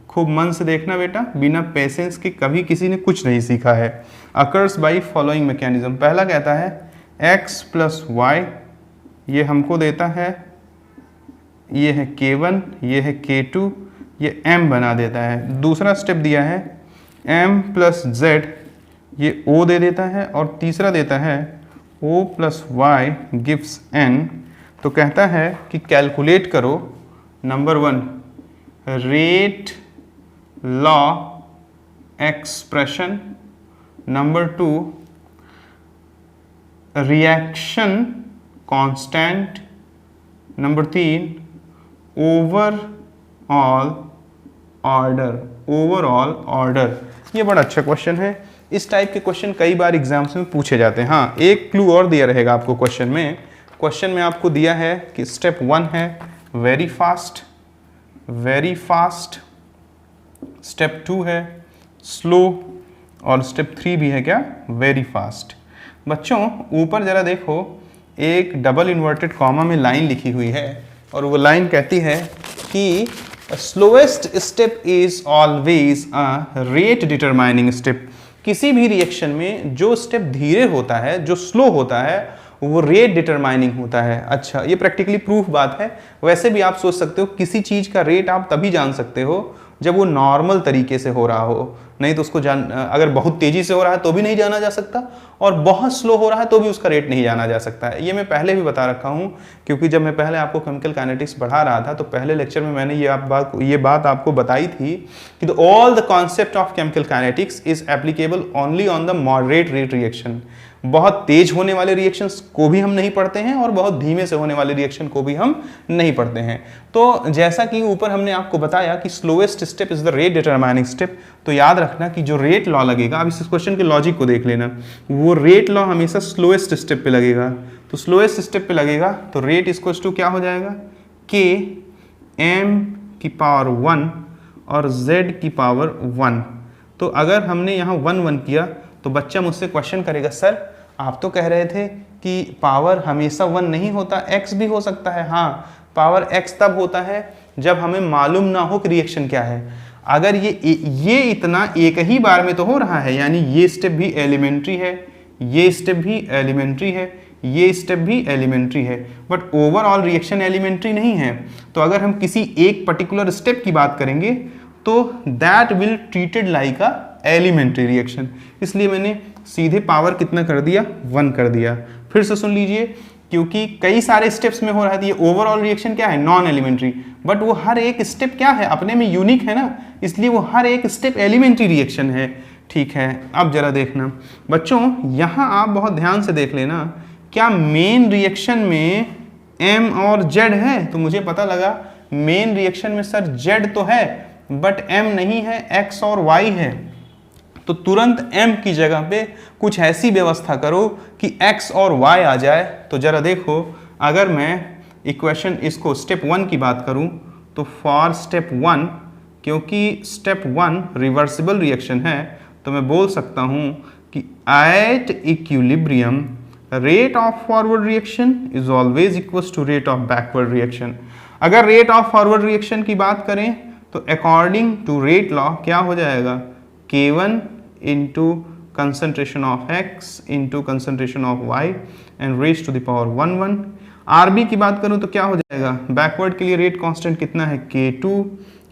Speaker 1: खूब मन से देखना बेटा, बिना पेशेंस के कभी किसी ने कुछ नहीं सीखा है। अकर्स बाय फॉलोइंग मैकेनिज्म, पहला कहता है x + y, ये हमको देता है, ये है k1, ये है k2, ये m बना देता है। दूसरा स्टेप दिया है m + z, ये o दे देता है, और तीसरा देता है o + y गिव्स n। तो कहता है कि कैलकुलेट करो, number 1 rate law expression, number 2 reaction constant, number 3 over order, overall order. ये बड़ा अच्छा क्वेश्चन है। इस टाइप के क्वेश्चन कई बार एग्जाम्स में पूछे जाते हैं। हाँ, एक क्लू और दिया रहेगा आपको क्वेश्चन में। क्वेश्चन में आपको दिया है कि स्टेप 1 है वेरी फास्ट, स्टेप 2 है स्लो, और स्टेप 3 भी है क्या, वेरी फास्ट। बच्चों ऊपर जरा देखो, एक डबल इन्वर्टेड कॉमा में लाइन लिखी हुई है, और वो लाइन कहती है कि slowest step is always a rate determining step. किसी भी रिएक्शन में जो स्टेप धीरे होता है, जो स्लो होता है, वो रेट डिटरमाइनिंग होता है। अच्छा, ये प्रैक्टिकली प्रूफ बात है। वैसे भी आप सोच सकते हो किसी चीज़ का रेट आप तभी जान सकते हो जब वो नॉर्मल तरीके से हो रहा हो, नहीं तो उसको अगर बहुत तेज़ी से हो रहा है तो भी नहीं जाना जा सकता, और बहुत स्लो हो रहा है तो भी उसका रेट नहीं जाना जा सकता है। ये मैं पहले भी बता रखा हूँ, क्योंकि जब मैं पहले आपको केमिकल काइनेटिक्स पढ़ा रहा था तो पहले लेक्चर में मैंने ये बात आपको बताई थी कि all the concept of chemical kinetics is applicable only on the moderate rate reaction. बहुत तेज होने वाले रिएक्शंस को भी हम नहीं पढ़ते हैं, और बहुत धीमे से होने वाले रिएक्शन को भी हम नहीं पढ़ते हैं। तो जैसा कि ऊपर हमने आपको बताया कि slowest step is the rate determining step, तो याद रखना कि जो रेट लॉ लगेगा, अब इस क्वेश्चन के लॉजिक को देख लेना, वो रेट लॉ हमेशा स्लोएस्ट स्टेप पे लगेगा। तो स्लोएस्ट स्टेप पे लगेगा तो रेट इक्वल्स टू क्या हो जाएगा, के m की पावर 1 और z की पावर 1। तो अगर हमने यहाँ 1 1 किया तो बच्चा मुझसे क्वेश्चन करेगा, सर आप तो कह रहे थे कि पावर हमेशा 1 नहीं होता, x भी हो सकता है। हाँ, पावर x तब होता है जब हमें मालूम ना हो कि रिएक्शन क्या है। अगर ये इतना एक ही बार में तो हो रहा है, यानी ये स्टेप भी एलिमेंट्री है, ये स्टेप भी एलिमेंट्री है, ये स्टेप भी एलिमेंट्री है, बट ओवरऑल रिएक्शन एलिमेंट्री नहीं है। तो अगर हम किसी एक पर्टिकुलर स्टेप की बात करेंगे तो that will treated like a elementary reaction. इसलिए मैंने सीधे पावर कितना कर दिया, 1 कर दिया। फिर से सुन लीजिए, क्योंकि कई सारे स्टेप्स में हो रहा है, ये ओवरऑल रिएक्शन क्या है, नॉन एलिमेंट्री, बट वो हर एक स्टेप क्या है, अपने में यूनिक है ना, इसलिए वो हर एक स्टेप एलिमेंट्री रिएक्शन है। ठीक है, अब जरा देखना बच्चों, यहाँ आप बहुत ध्यान से देख लेना, क्या मेन रिएक्शन में M और Z है? तो मुझे पता लगा मेन रिएक्शन में सर Z तो है बट M नहीं है, X और Y है। तो तुरंत M की जगह पे कुछ ऐसी व्यवस्था करो कि X और Y आ जाए। तो जरा देखो, अगर मैं इक्वेशन इसको स्टेप 1 की बात करूं तो फॉर स्टेप 1, क्योंकि स्टेप 1 रिवर्सिबल रिएक्शन है, तो मैं बोल सकता हूं कि at equilibrium rate of forward reaction is always equal to rate of backward reaction. अगर रेट ऑफ फॉरवर्ड रिएक्शन की बात करें तो अकॉर्डिंग टू रेट लॉ क्या हो जाएगा, K1 into concentration of X into concentration of Y and raise to the power 1 1। RB की बात करूं तो क्या हो जाएगा, बैकवर्ड के लिए रेट कांस्टेंट कितना है, K2,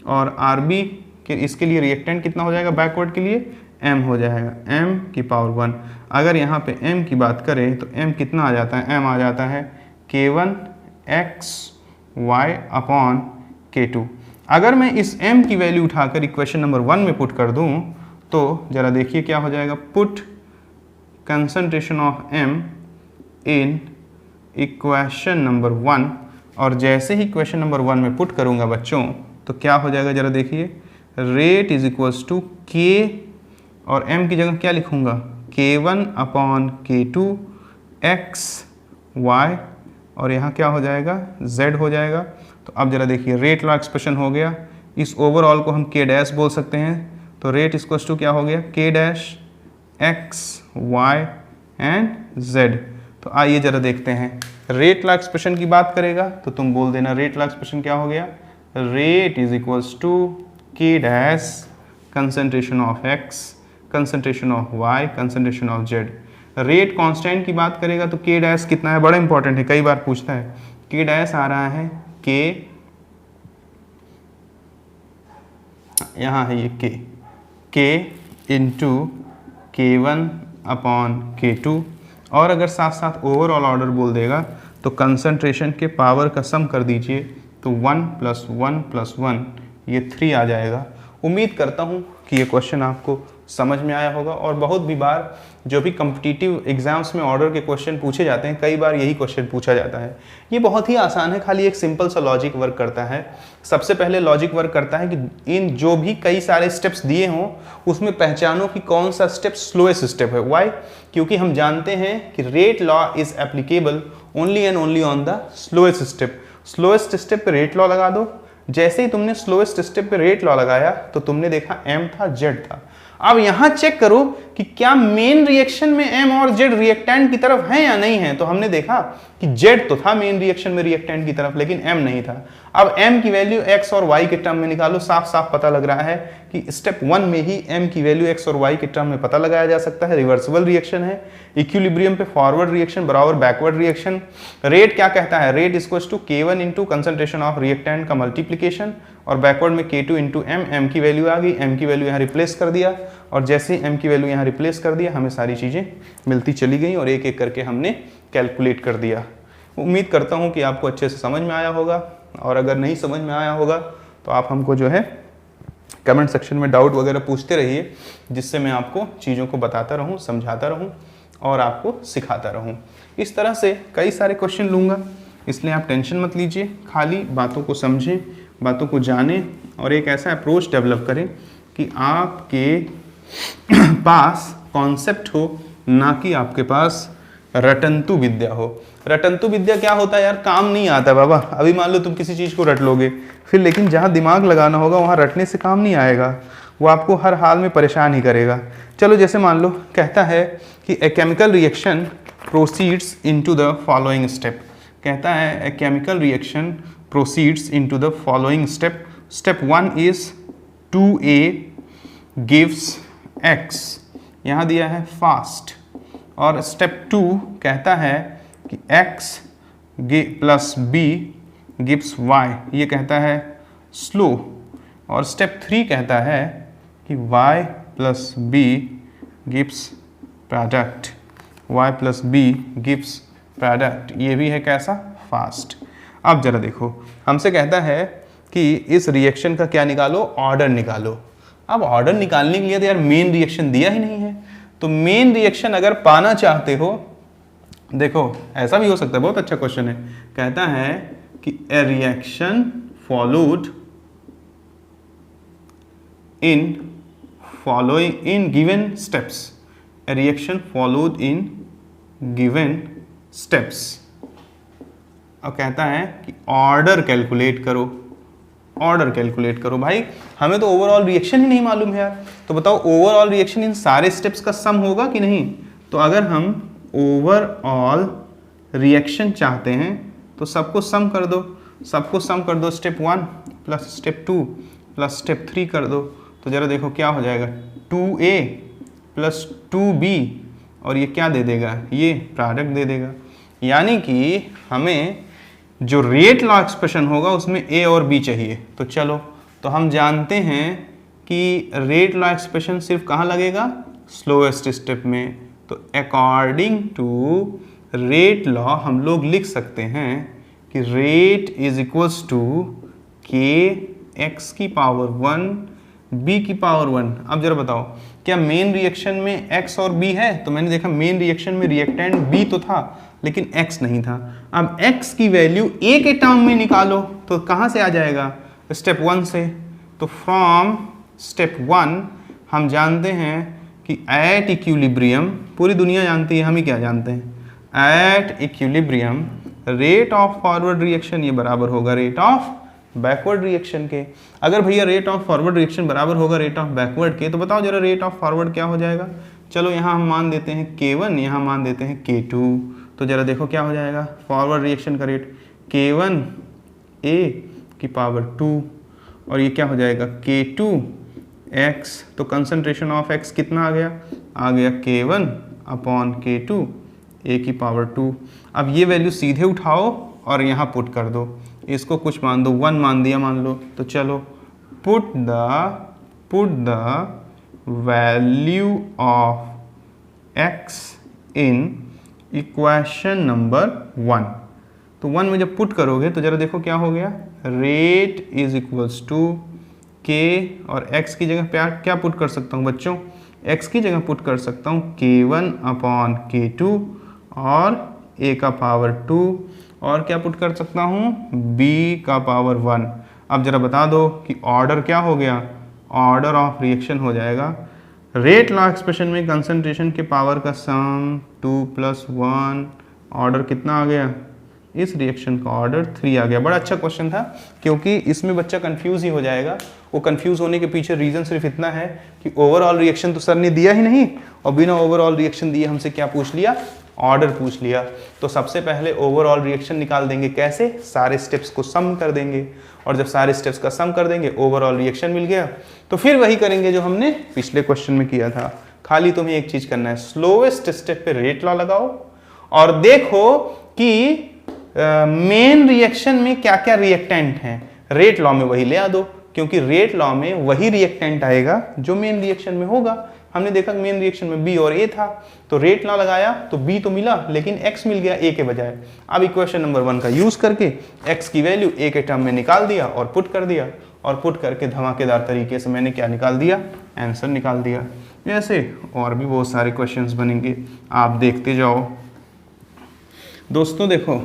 Speaker 1: और RB के इसके लिए रिएक्टेंट कितना हो जाएगा, बैकवर्ड के लिए M हो जाएगा, M की पावर 1। अगर यहाँ पे M की बात करें तो M कितना आ जाता है, M आ जाता है K1 X Y upon K2। अगर मैं इस M की वैल्यू उठाकर इक्वेशन नंबर 1 में पुट कर दूं तो जरा देखिए क्या हो जाएगा, put concentration of M in equation number 1, और जैसे ही इक्वेशन नंबर 1 में पुट करूंगा बच्चों तो क्या हो जाएगा, जरा देखिए, rate is equals to K और M की जगह क्या लिखूंगा, K1 upon K2 X Y, और यहाँ क्या हो जाएगा, Z हो जाएगा। तो अब जरा देखिए, रेट लॉ एक्सप्रेशन हो गया, इस ओवरऑल को हम K डैश बोल सकते हैं। तो रेट इक्वल्स टू क्या हो गया, K dash X Y and Z। तो आइए जरा देखते हैं, रेट लॉ एक्सप्रेशन की बात करेगा तो तुम बोल देना रेट लॉ एक्सप्रेशन क्या हो गया, rate is equals to K dash concentration of X concentration of Y concentration of Z। Rate constant की बात करेगा तो K डैश कितना है, बड़ा इंपॉर्टेंट है, कई बार पूछता है। K डैश आ रहा है K, यहाँ है ये K into K1 upon K2, और अगर साथ साथ ओवरऑल ऑर्डर बोल देगा तो कंसंट्रेशन के पावर का सम कर दीजिए, तो 1 + 1 + 1 ये 3 आ जाएगा। उम्मीद करता हूँ कि ये क्वेश्चन आपको समझ में आया होगा। और बहुत भी बार जो भी कॉम्पिटिटिव एग्जाम्स में ऑर्डर के क्वेश्चन पूछे जाते हैं, कई बार यही क्वेश्चन पूछा जाता है। ये बहुत ही आसान है, खाली एक सिंपल सा लॉजिक वर्क करता है। सबसे पहले लॉजिक वर्क करता है कि इन जो भी कई सारे स्टेप्स दिए हों उसमें पहचानो कि कौन सा स्टेप स्लोएस्ट स्टेप है। वाई? क्योंकि हम जानते हैं कि rate law is applicable only and only on the slowest step. Slowest step पे रेट लॉ लगा दो। जैसे ही तुमने स्लोएस्ट स्टेप पे रेट लॉ लगाया तो तुमने देखा m था, z था। अब यहां चेक करो कि क्या मेन रिएक्शन में m और z रिएक्टेंट की तरफ है या नहीं है। तो हमने देखा कि z तो था मेन रिएक्शन में रिएक्टेंट की तरफ, लेकिन m नहीं था। अब m की वैल्यू x और y के टर्म में निकालो। साफ साफ पता लग रहा है कि स्टेप 1 में ही m की वैल्यू x और y के टर्म में पता लगाया जा सकता है। रिवर्सिबल रिएक्शन है, इक्विलिब्रियम पे फॉरवर्ड रिएक्शन बराबर बैकवर्ड रिएक्शन। रेट क्या कहता है? Rate equals to K1 into concentration of reactant का मल्टीप्लीकेशन, और बैकवर्ड में K2 इंटू m की वैल्यू आ गई, m की वैल्यू यहाँ रिप्लेस कर दिया, और जैसे ही m की वैल्यू यहाँ रिप्लेस कर दिया हमें सारी चीज़ें मिलती चली गई और एक एक करके हमने कैलकुलेट कर दिया। उम्मीद करता हूँ कि आपको अच्छे से समझ में आया होगा, और अगर नहीं समझ में आया होगा तो आप हमको जो है कमेंट सेक्शन में डाउट वगैरह पूछते रहिए, जिससे मैं आपको चीज़ों को बताता रहूँ, समझाता रहूँ और आपको सिखाता रहूँ। इस तरह से कई सारे क्वेश्चन लूँगा, इसलिए आप टेंशन मत लीजिए। खाली बातों को समझें, बातों को जानें और एक ऐसा अप्रोच डेवलप करें कि आपके पास कॉन्सेप्ट हो, ना कि आपके पास रटंतु विद्या हो। रटंतु विद्या क्या होता है यार? काम नहीं आता बाबा। अभी मान लो तुम किसी चीज़ को रट लोगे, फिर लेकिन जहाँ दिमाग लगाना होगा वहाँ रटने से काम नहीं आएगा, वो आपको हर हाल में परेशान ही करेगा। चलो जैसे मान लो कहता है कि a chemical reaction proceeds into the following step. कहता है a chemical reaction proceeds into the following step. Step 1 is 2A gives X, यहाँ दिया है फास्ट, और स्टेप 2 कहता है कि x plus b gives y, ये कहता है स्लो, और स्टेप 3 कहता है कि y plus b gives product, y plus b gives product, ये भी है कैसा? फास्ट। अब जरा देखो, हमसे कहता है कि इस रिएक्शन का क्या निकालो? ऑर्डर निकालो। अब ऑर्डर निकालने के लिए तो यार मेन रिएक्शन दिया ही नहीं है, तो मेन रिएक्शन अगर पाना चाहते हो, देखो ऐसा भी हो सकता है, बहुत अच्छा क्वेश्चन है। कहता है कि ए reaction followed in given steps, A reaction followed in given steps. अब कहता है कि ऑर्डर कैलकुलेट करो। ऑर्डर कैलकुलेट करो। भाई हमें तो ओवरऑल रिएक्शन ही नहीं मालूम है यार, तो बताओ ओवरऑल रिएक्शन इन सारे स्टेप्स का सम होगा कि नहीं? तो अगर हम ओवरऑल रिएक्शन चाहते हैं तो सबको सम कर दो, सबको सम कर दो। Step 1 plus step 2 plus step 3 कर दो, तो जरा देखो क्या हो जाएगा? 2A प्लस 2B, और ये क्या दे देगा? ये प्रोडक्ट दे देगा। यानी कि हमें जो रेट लॉ एक्सप्रेशन होगा उसमें A और B चाहिए। तो चलो, तो हम जानते हैं कि रेट लॉ एक्सप्रेशन सिर्फ कहाँ लगेगा? स्लोएस्ट स्टेप में। तो अकॉर्डिंग टू रेट लॉ हम लोग लिख सकते हैं कि rate is equals to KX की पावर 1 B की पावर 1। अब जरा बताओ, क्या मेन रिएक्शन में X और B है? तो मैंने देखा मेन रिएक्शन में रिएक्टेंट B तो था, लेकिन X नहीं था। अब X की वैल्यू A के टर्म में निकालो, तो कहाँ से आ जाएगा? स्टेप 1 से। तो फ्रॉम स्टेप 1 हम जानते हैं कि एट इक्विलिब्रियम, पूरी दुनिया जानती है, हम ही क्या जानते हैं? Eight equilibrium rate of forward reaction ये बराबर होगा रेट ऑफ बैकवर्ड रिएक्शन के। अगर भैया रेट ऑफ फॉरवर्ड रिएक्शन बराबर होगा रेट ऑफ बैकवर्ड के, तो बताओ जरा रेट ऑफ फॉरवर्ड क्या हो जाएगा? चलो यहाँ हम मान देते हैं K1, यहाँ मान देते हैं K2, तो जरा देखो क्या हो जाएगा? फॉरवर्ड रिएक्शन का रेट K1A की पावर 2, और ये क्या हो जाएगा? K2X, तो कंसंट्रेशन ऑफ X कितना आ गया? आ गया K1 अपॉन K2 A की पावर 2। अब ये वैल्यू सीधे उठाओ और यहाँ पुट कर दो, इसको कुछ मान दो, 1 मान दिया मान लो। तो चलो put the value of X in equation number 1। तो 1 में जब पुट करोगे तो जरा देखो क्या हो गया? Rate is equals to K, और X की जगह पे क्या पुट कर सकता हूँ बच्चों? x की जगह पुट कर सकता हूँ k1 अपॉन k2 और a का पावर 2 और क्या पुट कर सकता हूँ b का पावर 1। अब जरा बता दो कि ऑर्डर क्या हो गया, ऑर्डर ऑफ रिएक्शन हो जाएगा रेट लॉ एक्सप्रेशन में कंसंट्रेशन के पावर का सम 2 + 1, ऑर्डर कितना आ गया, इस रिएक्शन का ऑर्डर 3 आ गया। बड़ा अच्छा क्वेश्चन था क्योंकि इसमें बच्चा कंफ्यूज ही हो जाएगा। वो कंफ्यूज होने के पीछे रीजन सिर्फ इतना है कि ओवरऑल रिएक्शन तो सर ने दिया ही नहीं और बिना ओवरऑल रिएक्शन दिए हमसे क्या पूछ लिया, ऑर्डर पूछ लिया। तो सबसे पहले ओवरऑल रिएक्शन निकाल देंगे, कैसे, सारे स्टेप्स को सम कर देंगे और जब सारे स्टेप्स का सम कर देंगे ओवरऑल रिएक्शन मिल गया तो फिर वही करेंगे जो हमने पिछले क्वेश्चन में किया था। खाली तुम्हें एक चीज करना है, स्लोएस्ट स्टेप पे रेट लॉ लगाओ और देखो कि मेन रिएक्शन में क्या क्या रिएक्टेंट हैं, रेट लॉ में वही ले आ दो क्योंकि रेट लॉ में वही रिएक्टेंट आएगा जो मेन रिएक्शन में होगा। हमने देखा मेन रिएक्शन में बी और ए था तो रेट लॉ लगाया तो बी तो मिला लेकिन एक्स मिल गया ए के बजाय। अब इक्वेशन नंबर 1 का यूज करके एक्स की वैल्यू ए के टर्म में निकाल दिया और पुट कर दिया और पुट करके धमाकेदार तरीके से मैंने क्या निकाल दिया, आंसर निकाल दिया। ऐसे और भी बहुत सारे क्वेश्चंस बनेंगे, आप देखते जाओ। दोस्तों देखो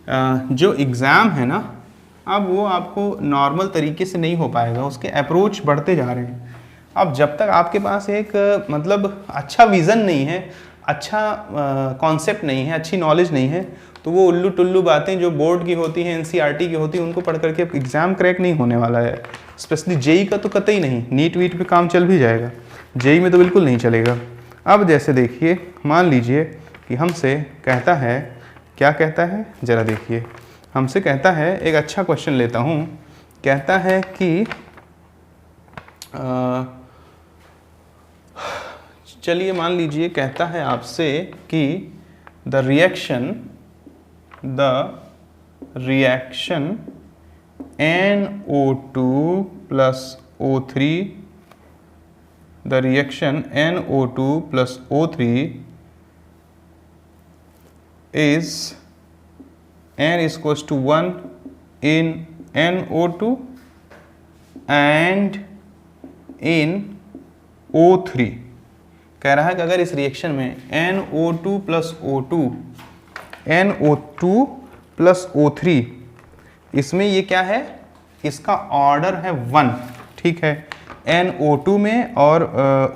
Speaker 1: जो एग्ज़ाम है ना अब वो आपको नॉर्मल तरीके से नहीं हो पाएगा, उसके अप्रोच बढ़ते जा रहे हैं। अब जब तक आपके पास एक मतलब अच्छा विज़न नहीं है, अच्छा कॉन्सेप्ट नहीं है, अच्छी नॉलेज नहीं है तो वो उल्लू टुल्लू बातें जो बोर्ड की होती हैं, एनसीईआरटी की होती हैं, उनको पढ़ करके एग्ज़ाम क्रैक नहीं होने वाला है। स्पेशली जेई का तो कतई नहीं, नीट वीट पे काम चल भी जाएगा, जेई में तो बिल्कुल नहीं चलेगा। अब जैसे देखिए मान लीजिए कि हमसे कहता है, क्या कहता है जरा देखिए, हमसे कहता है, एक अच्छा क्वेश्चन लेता हूँ, कहता है कि चलिए मान लीजिए कहता है आपसे कि the reaction NO2 plus O3, the reaction NO2 plus O3 is N is equals to 1 in NO2 and in O3। कह रहा है कि अगर इस रिएक्शन में NO2 plus O3 इसमें ये क्या है, इसका ऑर्डर है 1, ठीक है। NO2 में और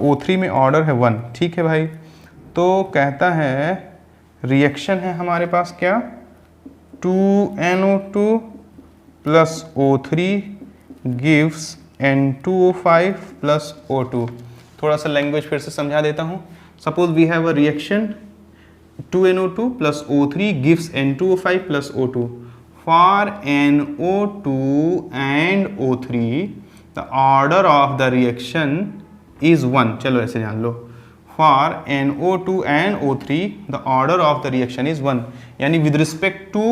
Speaker 1: O3 में ऑर्डर है 1, ठीक है भाई। तो कहता है रिएक्शन है हमारे पास क्या, 2NO2 plus O3 gives N2O5 plus O2। थोड़ा सा लैंग्वेज फिर से समझा देता हूँ। Suppose we have a reaction 2NO2 plus O3 gives N2O5 plus O2। For NO2 and O3 the order of the reaction is 1। चलो ऐसे जान लो, for NO2 and O3 the order of the reaction is 1, यानी with respect to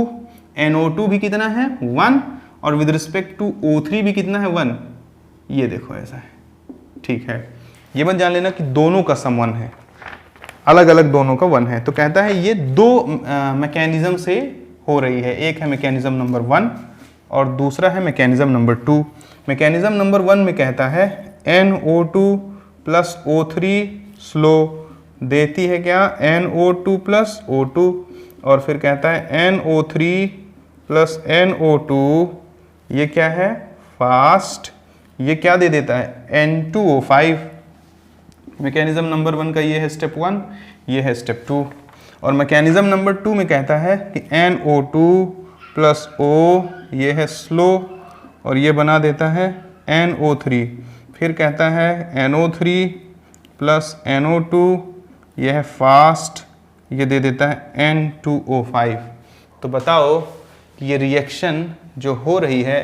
Speaker 1: NO2 भी कितना है 1 और with respect to O3 भी कितना है 1। ये देखो ऐसा है, ठीक है। ये मत जान लेना कि दोनों का सम 1 है, अलग अलग दोनों का 1 है। तो कहता है ये दो मैकेनिज्म से हो रही है, एक है मैकेनिज्म नंबर 1 और दूसरा है मैकेनिज्म नंबर 2। मैकेनिज्म नंबर 1 में कहता है NO2 plus O3 स्लो देती है क्या, NO2 plus O2 और फिर कहता है NO3 plus NO2 ये क्या है फास्ट, ये क्या दे देता है N2O5। मैकेनिज्म नंबर 1 का ये है स्टेप 1, ये है स्टेप 2। और मैकेनिज्म नंबर 2 में कहता है कि NO2 plus O ये है स्लो और ये बना देता है NO3। फिर कहता है NO3 plus NO2 ये है फास्ट, ये दे देता है N2O5। तो बताओ कि ये रिएक्शन जो हो रही है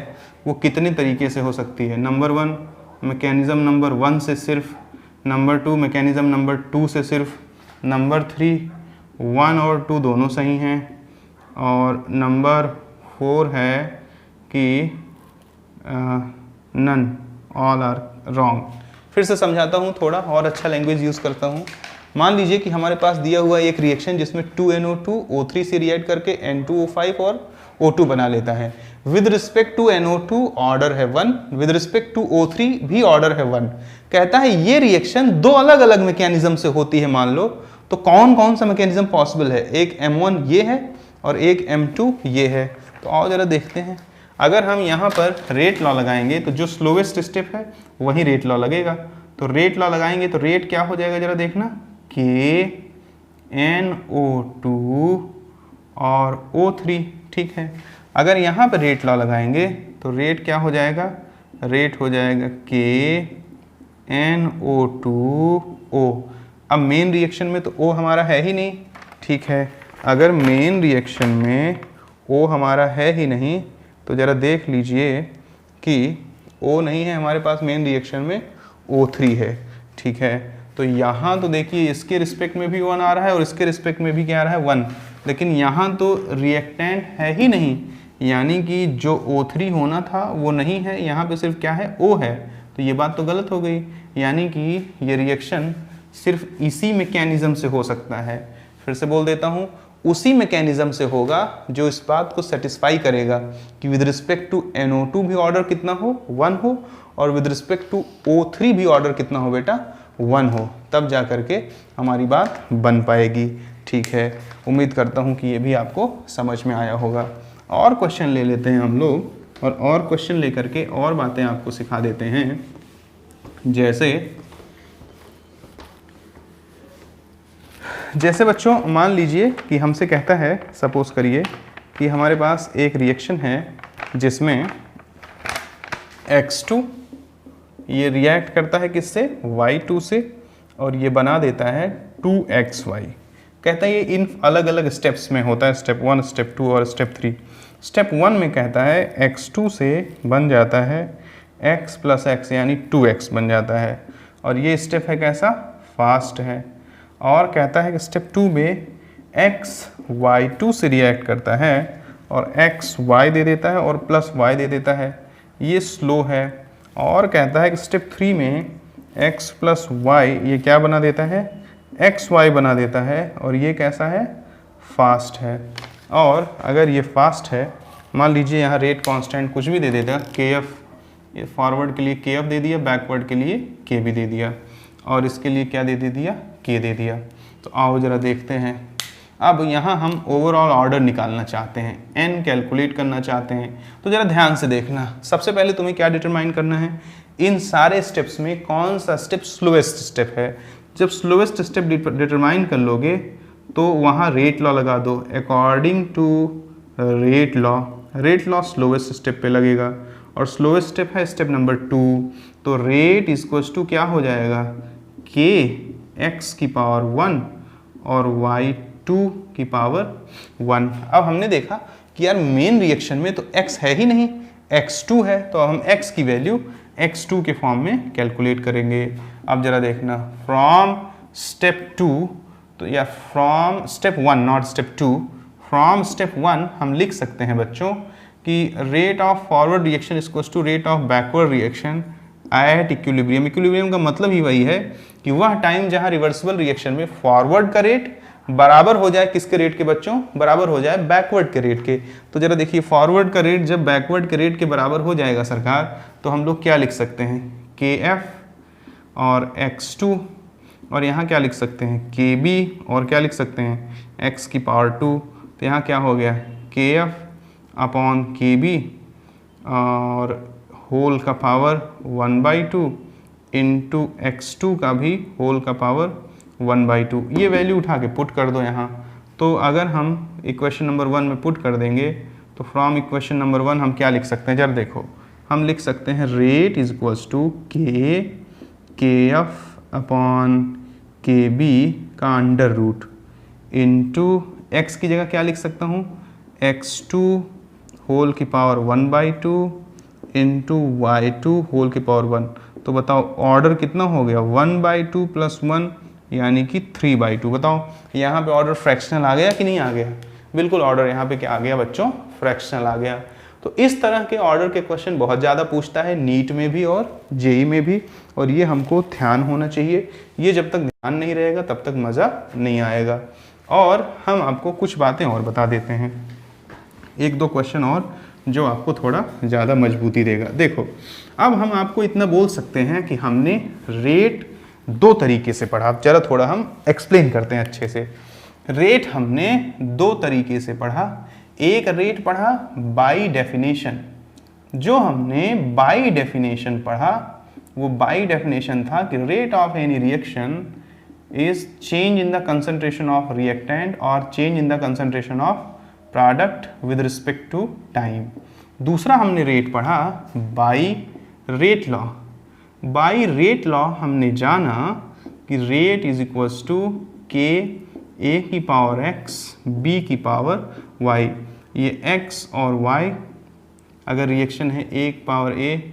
Speaker 1: वो कितने तरीके से हो सकती है। नंबर 1 मैकेनिज्म नंबर 1 से सिर्फ, नंबर 2 मैकेनिज्म नंबर 2 से सिर्फ, नंबर 3 1 और 2 दोनों सही हैं और नंबर 4 है कि नन ऑल आर रॉन्ग। फिर से समझाता हूँ, थोड़ा और अच्छा लैंग्वेज यूज़ करता हूँ। मान लीजिए कि हमारे पास दिया हुआ एक रिएक्शन जिसमें 2NO2 O3 से रिएक्ट करके N2O5 और O2 बना लेता है। With respect to NO2 order है 1, विद रिस्पेक्ट टू O3 भी ऑर्डर है 1। कहता है ये रिएक्शन दो अलग अलग मैकेनिज्म से होती है मान लो, तो कौन कौन सा मैकेनिज्म पॉसिबल है? एक M1 ये है और एक M2 ये है। तो आओ जरा देखते हैं। अगर हम यहाँ पर रेट लॉ लगाएंगे तो जो स्लोवेस्ट स्टेप है वही रेट लॉ लगेगा। तो रेट लॉ लगाएंगे तो रेट क्या हो जाएगा जरा देखना, KNO2 और O3, ठीक है। अगर यहाँ पर रेट लॉ लगाएंगे तो रेट क्या हो जाएगा, रेट हो जाएगा KNO2O। अब मेन रिएक्शन में तो O हमारा है ही नहीं, ठीक है। अगर मेन रिएक्शन में O हमारा है ही नहीं तो ज़रा देख लीजिए कि O नहीं है हमारे पास, मेन रिएक्शन में O3 है, ठीक है। तो यहाँ तो देखिए इसके रिस्पेक्ट में भी 1 आ रहा है और इसके रिस्पेक्ट में भी क्या आ रहा है 1, लेकिन यहाँ तो रिएक्टेंट है ही नहीं, यानी कि जो O3 होना था वो नहीं है, यहाँ पे सिर्फ क्या है O है। तो ये बात तो गलत हो गई, यानी कि ये रिएक्शन सिर्फ इसी मैकेनिज्म से हो सकता है। फिर से बोल देता हूँ, उसी मैकेनिज्म से होगा जो इस बात को सेटिस्फाई करेगा कि विद रिस्पेक्ट टू NO2 भी ऑर्डर कितना हो, 1 हो, और विद रिस्पेक्ट टू O3 भी ऑर्डर कितना हो बेटा, 1 हो, तब जा करके हमारी बात बन पाएगी, ठीक है। उम्मीद करता हूँ कि ये भी आपको समझ में आया होगा। और क्वेश्चन ले लेते हैं हम लोग, और क्वेश्चन लेकर के और बातें आपको सिखा देते हैं। जैसे बच्चों मान लीजिए कि हमसे कहता है, सपोज करिए कि हमारे पास एक रिएक्शन है जिसमें X2 ये रिएक्ट करता है किससे, Y2 से, और ये बना देता है 2XY। कहता है ये इन अलग अलग स्टेप्स में होता है, स्टेप 1, स्टेप 2 और स्टेप 3। स्टेप 1 में कहता है X2 से बन जाता है X + X यानी 2X बन जाता है, और ये स्टेप है कैसा, फास्ट है। और कहता है कि स्टेप 2 में X Y2 से रिएक्ट करता है और XY दे देता है और +Y दे देता है, ये स्लो है। और कहता है कि स्टेप 3 में X + Y ये क्या बना देता है, XY बना देता है, और ये कैसा है, फास्ट है। और अगर ये फास्ट है, मान लीजिए यहाँ रेट कांस्टेंट कुछ भी दे देता, KF, ये फॉरवर्ड के लिए KF दे दिया, बैकवर्ड के लिए K भी दे दिया, और इसके लिए क्या दे दिया, K दे दिया। तो आओ जरा देखते हैं। अब यहाँ हम ओवरऑल ऑर्डर निकालना चाहते हैं, N कैलकुलेट करना चाहते हैं। तो ज़रा ध्यान से देखना, सबसे पहले तुम्हें क्या डिटरमाइन करना है, इन सारे स्टेप्स में कौन सा स्टेप स्लोएस्ट स्टेप है। जब स्लोएस्ट स्टेप डिटरमाइन कर लोगे तो वहाँ रेट लॉ लगा दो, according to rate law slowest step पे लगेगा, और स्लोएस्ट स्टेप है स्टेप नंबर 2। तो रेट इक्वल्स टू क्या हो जाएगा, KX की पावर 1 और Y2 की पावर 1। अब हमने देखा कि यार मेन रिएक्शन में तो X है ही नहीं, X2 है, तो हम X की वैल्यू X2 के फॉर्म में कैलकुलेट करेंगे। अब जरा देखना, फ्रॉम स्टेप 2, तो या from step 1 not step 2, from step 1 हम लिख सकते हैं बच्चों कि rate of forward reaction equals to rate of backward reaction at equilibrium. Equilibrium का मतलब ही वही है कि वह टाइम जहां रिवर्सिबल रिएक्शन में फॉरवर्ड का रेट बराबर हो जाए किसके रेट के बच्चों, बराबर हो जाए बैकवर्ड के रेट के। तो जरा देखिए, फॉरवर्ड का रेट जब बैकवर्ड के रेट के बराबर हो जाएगा सरकार, तो हम लोग क्या लिख सकते हैं, KF और X2, और यहाँ क्या लिख सकते हैं, KB, और क्या लिख सकते हैं, X की पावर 2। तो यहाँ क्या हो गया, KF अपॉन KB और होल का पावर 1/2 इंटू X2 का भी होल का पावर 1/2। ये वैल्यू उठा के पुट कर दो यहाँ। तो अगर हम इक्वेशन नंबर 1 में पुट कर देंगे तो फ्रॉम इक्वेशन नंबर 1 हम क्या लिख सकते हैं, जरा देखो, हम लिख सकते हैं rate is equals to KF upon KB का अंडर रूट इंटू X की जगह क्या लिख सकता हूँ, X2 होल की पावर 1/2 इंटू Y2 होल की पावर 1। तो बताओ ऑर्डर कितना हो गया, 1/2 + 1 यानी कि 3/2। बताओ यहाँ पे ऑर्डर फ्रैक्शनल आ गया कि नहीं आ गया, बिल्कुल ऑर्डर यहाँ पे क्या आ गया बच्चों, फ्रैक्शनल आ गया। तो इस तरह के ऑर्डर के क्वेश्चन बहुत ज़्यादा पूछता है नीट में भी और जेई में भी, और ये हमको ध्यान होना चाहिए। ये जब तक ध्यान नहीं रहेगा तब तक मज़ा नहीं आएगा। और हम आपको कुछ बातें और बता देते हैं, 1-2 क्वेश्चन और जो आपको थोड़ा ज़्यादा मजबूती देगा। देखो अब हम आपको इतना बोल सकते हैं कि हमने रेट दो तरीके से पढ़ा। अब जरा थोड़ा हम एक्सप्लेन करते हैं अच्छे से। रेट हमने दो तरीके से पढ़ा। एक रेट पढ़ा बाय डेफिनेशन। जो हमने बाय डेफिनेशन पढ़ा वो बाय डेफिनेशन था कि rate of any reaction is change in the concentration of reactant और change in the concentration of product with respect to time. दूसरा हमने रेट पढ़ा by rate law. By rate law हमने जाना कि रेट इज इक्वल्स टू के ए की पावर एक्स बी की पावर वाई। ये एक्स और वाई अगर रिएक्शन है एक पावर ए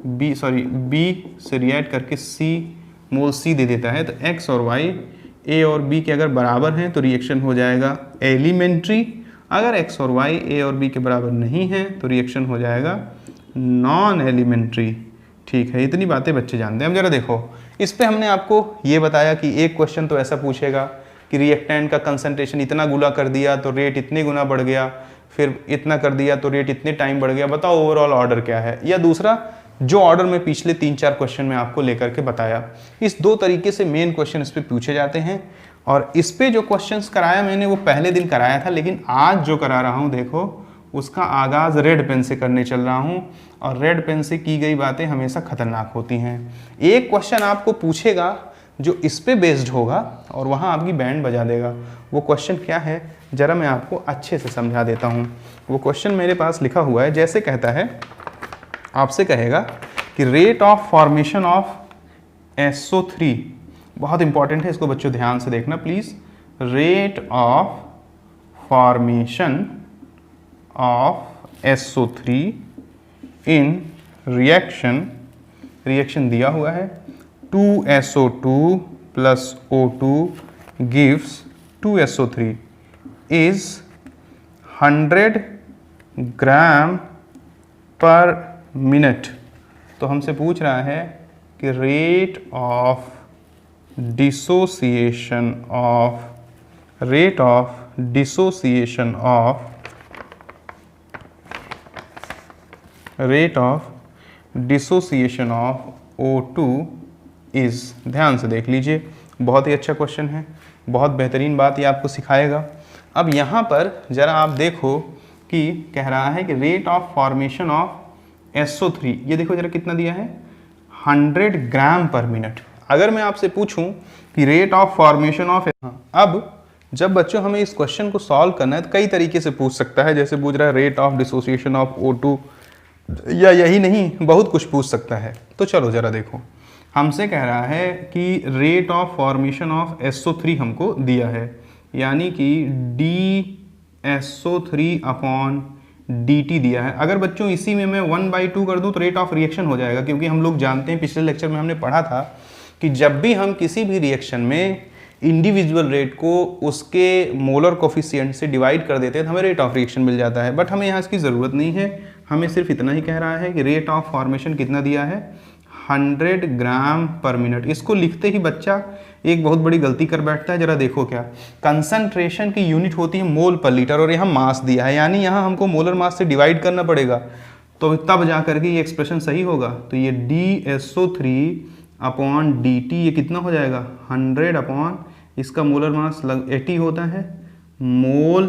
Speaker 1: बी से रिएक्ट करके सी मोल सी दे देता है, तो एक्स और वाई ए और बी के अगर बराबर हैं तो रिएक्शन हो जाएगा एलिमेंट्री। अगर एक्स और वाई ए और बी के बराबर नहीं हैं तो रिएक्शन हो जाएगा नॉन एलिमेंट्री। ठीक है, इतनी बातें बच्चे जानते हैं। अब जरा देखो, इस पे हमने आपको ये बताया कि एक क्वेश्चन तो ऐसा पूछेगा कि रिएक्टेंट का कंसंट्रेशन इतना गुना कर दिया तो रेट इतने गुना बढ़ गया, फिर इतना कर दिया तो रेट इतने टाइम बढ़ गया, बताओ ओवरऑल ऑर्डर क्या है। या दूसरा जो ऑर्डर में पिछले 3-4 क्वेश्चन में आपको लेकर के बताया। इस दो तरीके से मेन क्वेश्चन इस पे पूछे जाते हैं। और इस पे जो क्वेश्चंस कराया मैंने वो पहले दिन कराया था, लेकिन आज जो करा रहा हूँ देखो उसका आगाज़ रेड पेन से करने चल रहा हूँ। और रेड पेन से की गई बातें हमेशा खतरनाक होती हैं। एक क्वेश्चन आपको पूछेगा जो इस पे बेस्ड होगा और वहाँ आपकी बैंड बजा देगा। वो क्वेश्चन क्या है ज़रा मैं आपको अच्छे से समझा देता हूँ। वो क्वेश्चन मेरे पास लिखा हुआ है, जैसे कहता है, आपसे कहेगा कि rate of formation of SO3, बहुत इंपॉर्टेंट है, इसको बच्चों ध्यान से देखना please. Rate of formation of SO3 in reaction दिया हुआ है 2SO2 plus O2 gives 2SO3 is 100 ग्राम पर मिनट। तो हमसे पूछ रहा है कि rate of dissociation of O2 is. ध्यान से देख लीजिए, बहुत ही अच्छा क्वेश्चन है, बहुत बेहतरीन बात ये आपको सिखाएगा। अब यहाँ पर ज़रा आप देखो कि कह रहा है कि rate of formation of SO3, ये देखो ज़रा कितना दिया है 100 ग्राम पर मिनट। अगर मैं आपसे पूछूं कि रेट ऑफ फॉर्मेशन ऑफ, अब जब बच्चों हमें इस क्वेश्चन को सॉल्व करना है तो कई तरीके से पूछ सकता है। जैसे पूछ रहा है rate of dissociation of O2, या यही नहीं बहुत कुछ पूछ सकता है। तो चलो ज़रा देखो, हमसे कह रहा है कि rate of formation of SO3 हमको दिया है, यानी कि DSO3/dt दिया है। अगर बच्चों इसी में मैं 1/2 कर दूं तो रेट ऑफ रिएक्शन हो जाएगा, क्योंकि हम लोग जानते हैं, पिछले लेक्चर में हमने पढ़ा था कि जब भी हम किसी भी रिएक्शन में इंडिविजुअल रेट को उसके मोलर कोफिशिएंट से डिवाइड कर देते हैं तो हमें रेट ऑफ रिएक्शन मिल जाता है। बट हमें यहाँ इसकी ज़रूरत नहीं है, हमें सिर्फ इतना ही कह रहा है कि रेट ऑफ फॉर्मेशन कितना दिया है 100 ग्राम पर मिनट। इसको लिखते ही बच्चा एक बहुत बड़ी गलती कर बैठता है। जरा देखो, क्या कंसंट्रेशन की यूनिट होती है मोल पर लीटर और यहाँ मास दिया है, यानी यहाँ हमको मोलर मास से डिवाइड करना पड़ेगा, तो तब जा करके ये एक्सप्रेशन सही होगा। तो ये DSO3/dt ये कितना हो जाएगा 100 इसका मोलर मास 80 होता है, मोल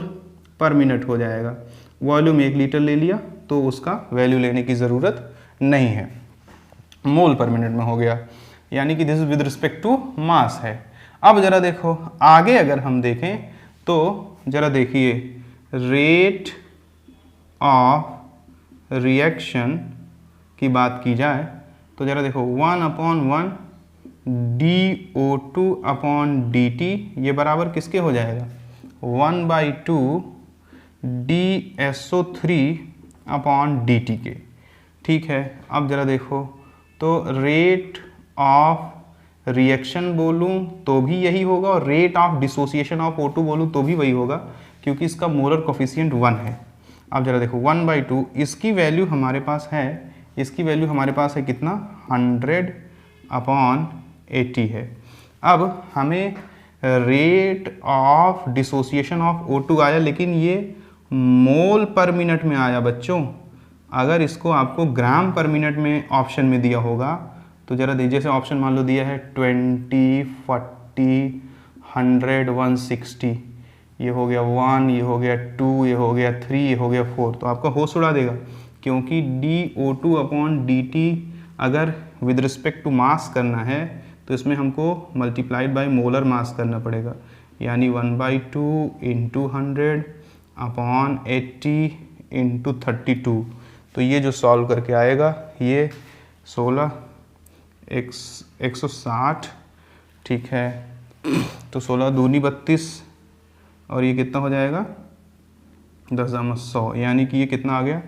Speaker 1: पर मिनट हो जाएगा। वॉल्यूम 1 लीटर ले लिया तो उसका वैल्यू लेने की ज़रूरत नहीं है, मोल पर मिनट में हो गया, यानी कि this is with respect to mass है। अब जरा देखो आगे अगर हम देखें तो जरा देखिए, रेट ऑफ रिएक्शन की बात की जाए तो जरा देखो 1/1 DO2/dt ये बराबर किसके हो जाएगा 1/2 DSO3/dt के। ठीक है, अब जरा देखो तो रेट ऑफ रिएक्शन बोलूँ तो भी यही होगा और rate of dissociation of O2 बोलूँ तो भी वही होगा, क्योंकि इसका मोलर कोफिशिएंट 1 है। अब जरा देखो 1/2 इसकी वैल्यू हमारे पास है, इसकी वैल्यू हमारे पास है कितना 100/80 है। अब हमें rate of dissociation of O2 आया, लेकिन ये मोल पर मिनट में आया बच्चों। अगर इसको आपको ग्राम पर मिनट में ऑप्शन में दिया होगा तो ज़रा दीजिए, जैसे ऑप्शन मान लो दिया है 20, 40, 100, 160, ये हो गया 1, ये हो गया 2, ये हो गया 3, ये हो गया 4, तो आपका होश उड़ा देगा, क्योंकि dO2/dt अगर विद रिस्पेक्ट टू मास करना है तो इसमें हमको मल्टीप्लाइड बाय मोलर मास करना पड़ेगा, यानी 1/2 इंटू 100/80 इंटू 32। तो ये जो सॉल्व करके आएगा ये 160, ठीक है, तो 16 दूनी 32 और ये कितना हो जाएगा 10/100, यानी कि ये कितना आ गया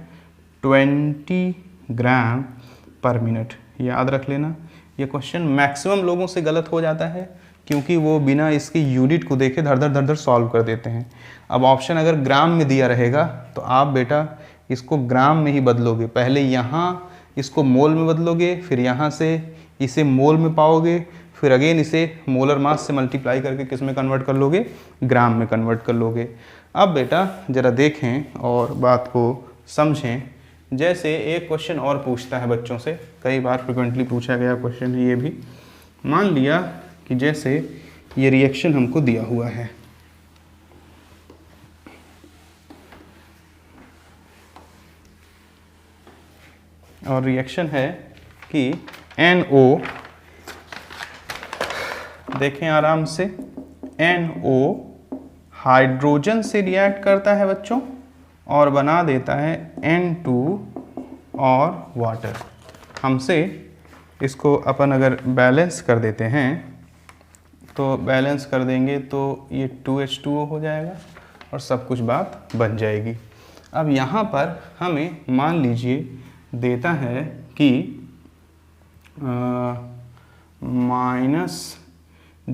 Speaker 1: 20 ग्राम पर मिनट। याद रख लेना, ये क्वेश्चन मैक्सिमम लोगों से गलत हो जाता है क्योंकि वो बिना इसके यूनिट को देखे धर धर सॉल्व कर देते हैं। अब ऑप्शन अगर ग्राम में दिया रहेगा तो आप बेटा इसको ग्राम में ही बदलोगे, पहले यहाँ इसको मोल में बदलोगे, फिर यहाँ से इसे मोल में पाओगे, फिर अगेन इसे मोलर मास से मल्टीप्लाई करके किस में कन्वर्ट कर लोगे, ग्राम में कन्वर्ट कर लोगे। अब बेटा ज़रा देखें और बात को समझें। जैसे एक क्वेश्चन और पूछता है बच्चों से, कई बार फ्रिक्वेंटली पूछा गया क्वेश्चन है ये भी। मान लिया कि जैसे ये रिएक्शन हमको दिया हुआ है, और रिएक्शन है कि NO, देखें आराम से, NO हाइड्रोजन से रिएक्ट करता है बच्चों और बना देता है N2 और वाटर। हमसे इसको अपन अगर बैलेंस कर देते हैं तो बैलेंस कर देंगे तो ये 2H2O हो जाएगा और सब कुछ बात बन जाएगी। अब यहाँ पर हमें मान लीजिए देता है कि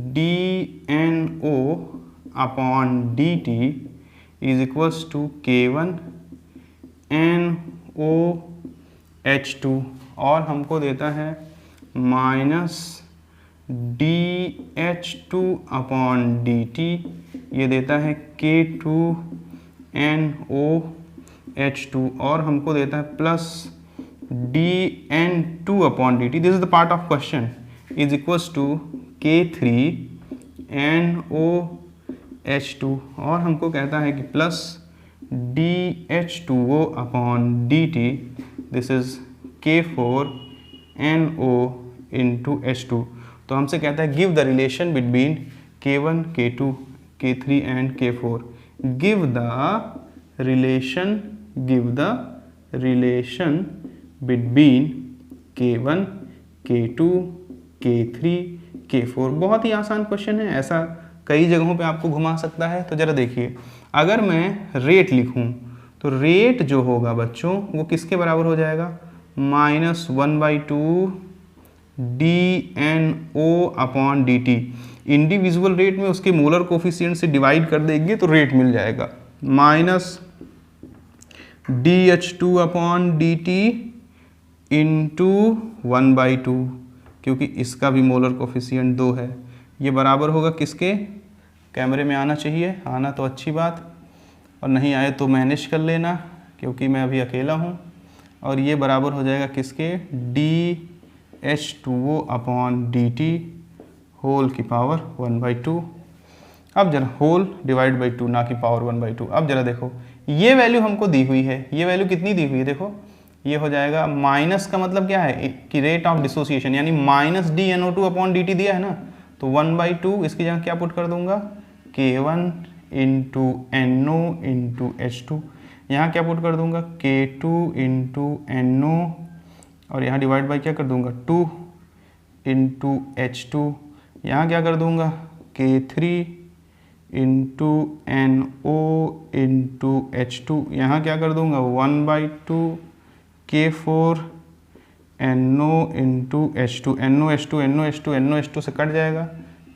Speaker 1: -dNO/dt is equals to K1NOH2, और हमको देता है -dH2/dt, ये देता है K2NOH2, और हमको देता है plus dN2/dt, this is the part of question, is equals to K3NOH2, और हमको कहता है कि plus dH2O/dt, this is K4NO/H2। तो हमसे कहता है give the relation between K1, K2, K3 and K4। Give the relation between K1, K2, K3, K4। बहुत ही आसान क्वेश्चन है, ऐसा कई जगहों पे आपको घुमा सकता है। तो ज़रा देखिए, अगर मैं रेट लिखूं तो रेट जो होगा बच्चों वो किसके बराबर हो जाएगा, -1/2 dNO/dt। इंडिविजुअल रेट में उसके मोलर कोफिशिएंट से डिवाइड कर देंगे तो रेट मिल जाएगा, -dH2/dt इंटू 1/2, क्योंकि इसका भी मोलर कोफिशिएंट 2 है। ये बराबर होगा किसके, कैमरे में आना चाहिए, आना तो अच्छी बात, और नहीं आए तो मैनेज कर लेना क्योंकि मैं अभी अकेला हूँ। और ये बराबर हो जाएगा किसके, dH2O/dt होल की पावर 1/2। अब जरा होल डिवाइड बाई 2, ना कि पावर 1/2। अब जरा देखो ये वैल्यू हमको दी हुई है, ये वैल्यू कितनी दी हुई है, देखो ये हो जाएगा, माइनस का मतलब क्या है कि रेट ऑफ डिसोसिएशन, यानी -dNO2/dt दिया है ना, तो 1/2 इसकी जगह क्या पुट कर दूंगा, K1 into NO into H2, यहाँ क्या पुट कर दूंगा, K2 इंटू NO, और यहाँ डिवाइड बाई क्या कर दूंगा 2 इंटू H2, यहाँ क्या कर दूंगा K3 into NO into H2, यहाँ क्या कर दूंगा 1/2 K4 NO into H2, NO से कट जाएगा,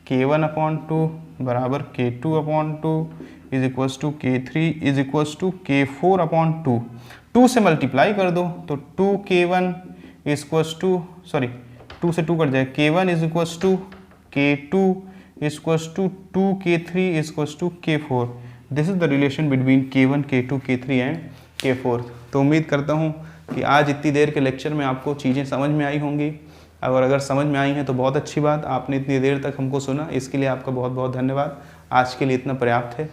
Speaker 1: K1/2 बराबर K2/2 is equals to K3 is equals to K4/2। 2 से मल्टीप्लाई कर दो तो 2K1 is equals to, sorry 2 से 2 कट जाए, K1 is equals to K2 is equals to 2K3 is equals to K4, this is the relation between K1, K2, K3 and K4। तो उम्मीद करता हूँ कि आज इतनी देर के लेक्चर में आपको चीज़ें समझ में आई होंगी, और अगर समझ में आई हैं तो बहुत अच्छी बात। आपने इतनी देर तक हमको सुना, इसके लिए आपका बहुत बहुत धन्यवाद। आज के लिए इतना पर्याप्त है।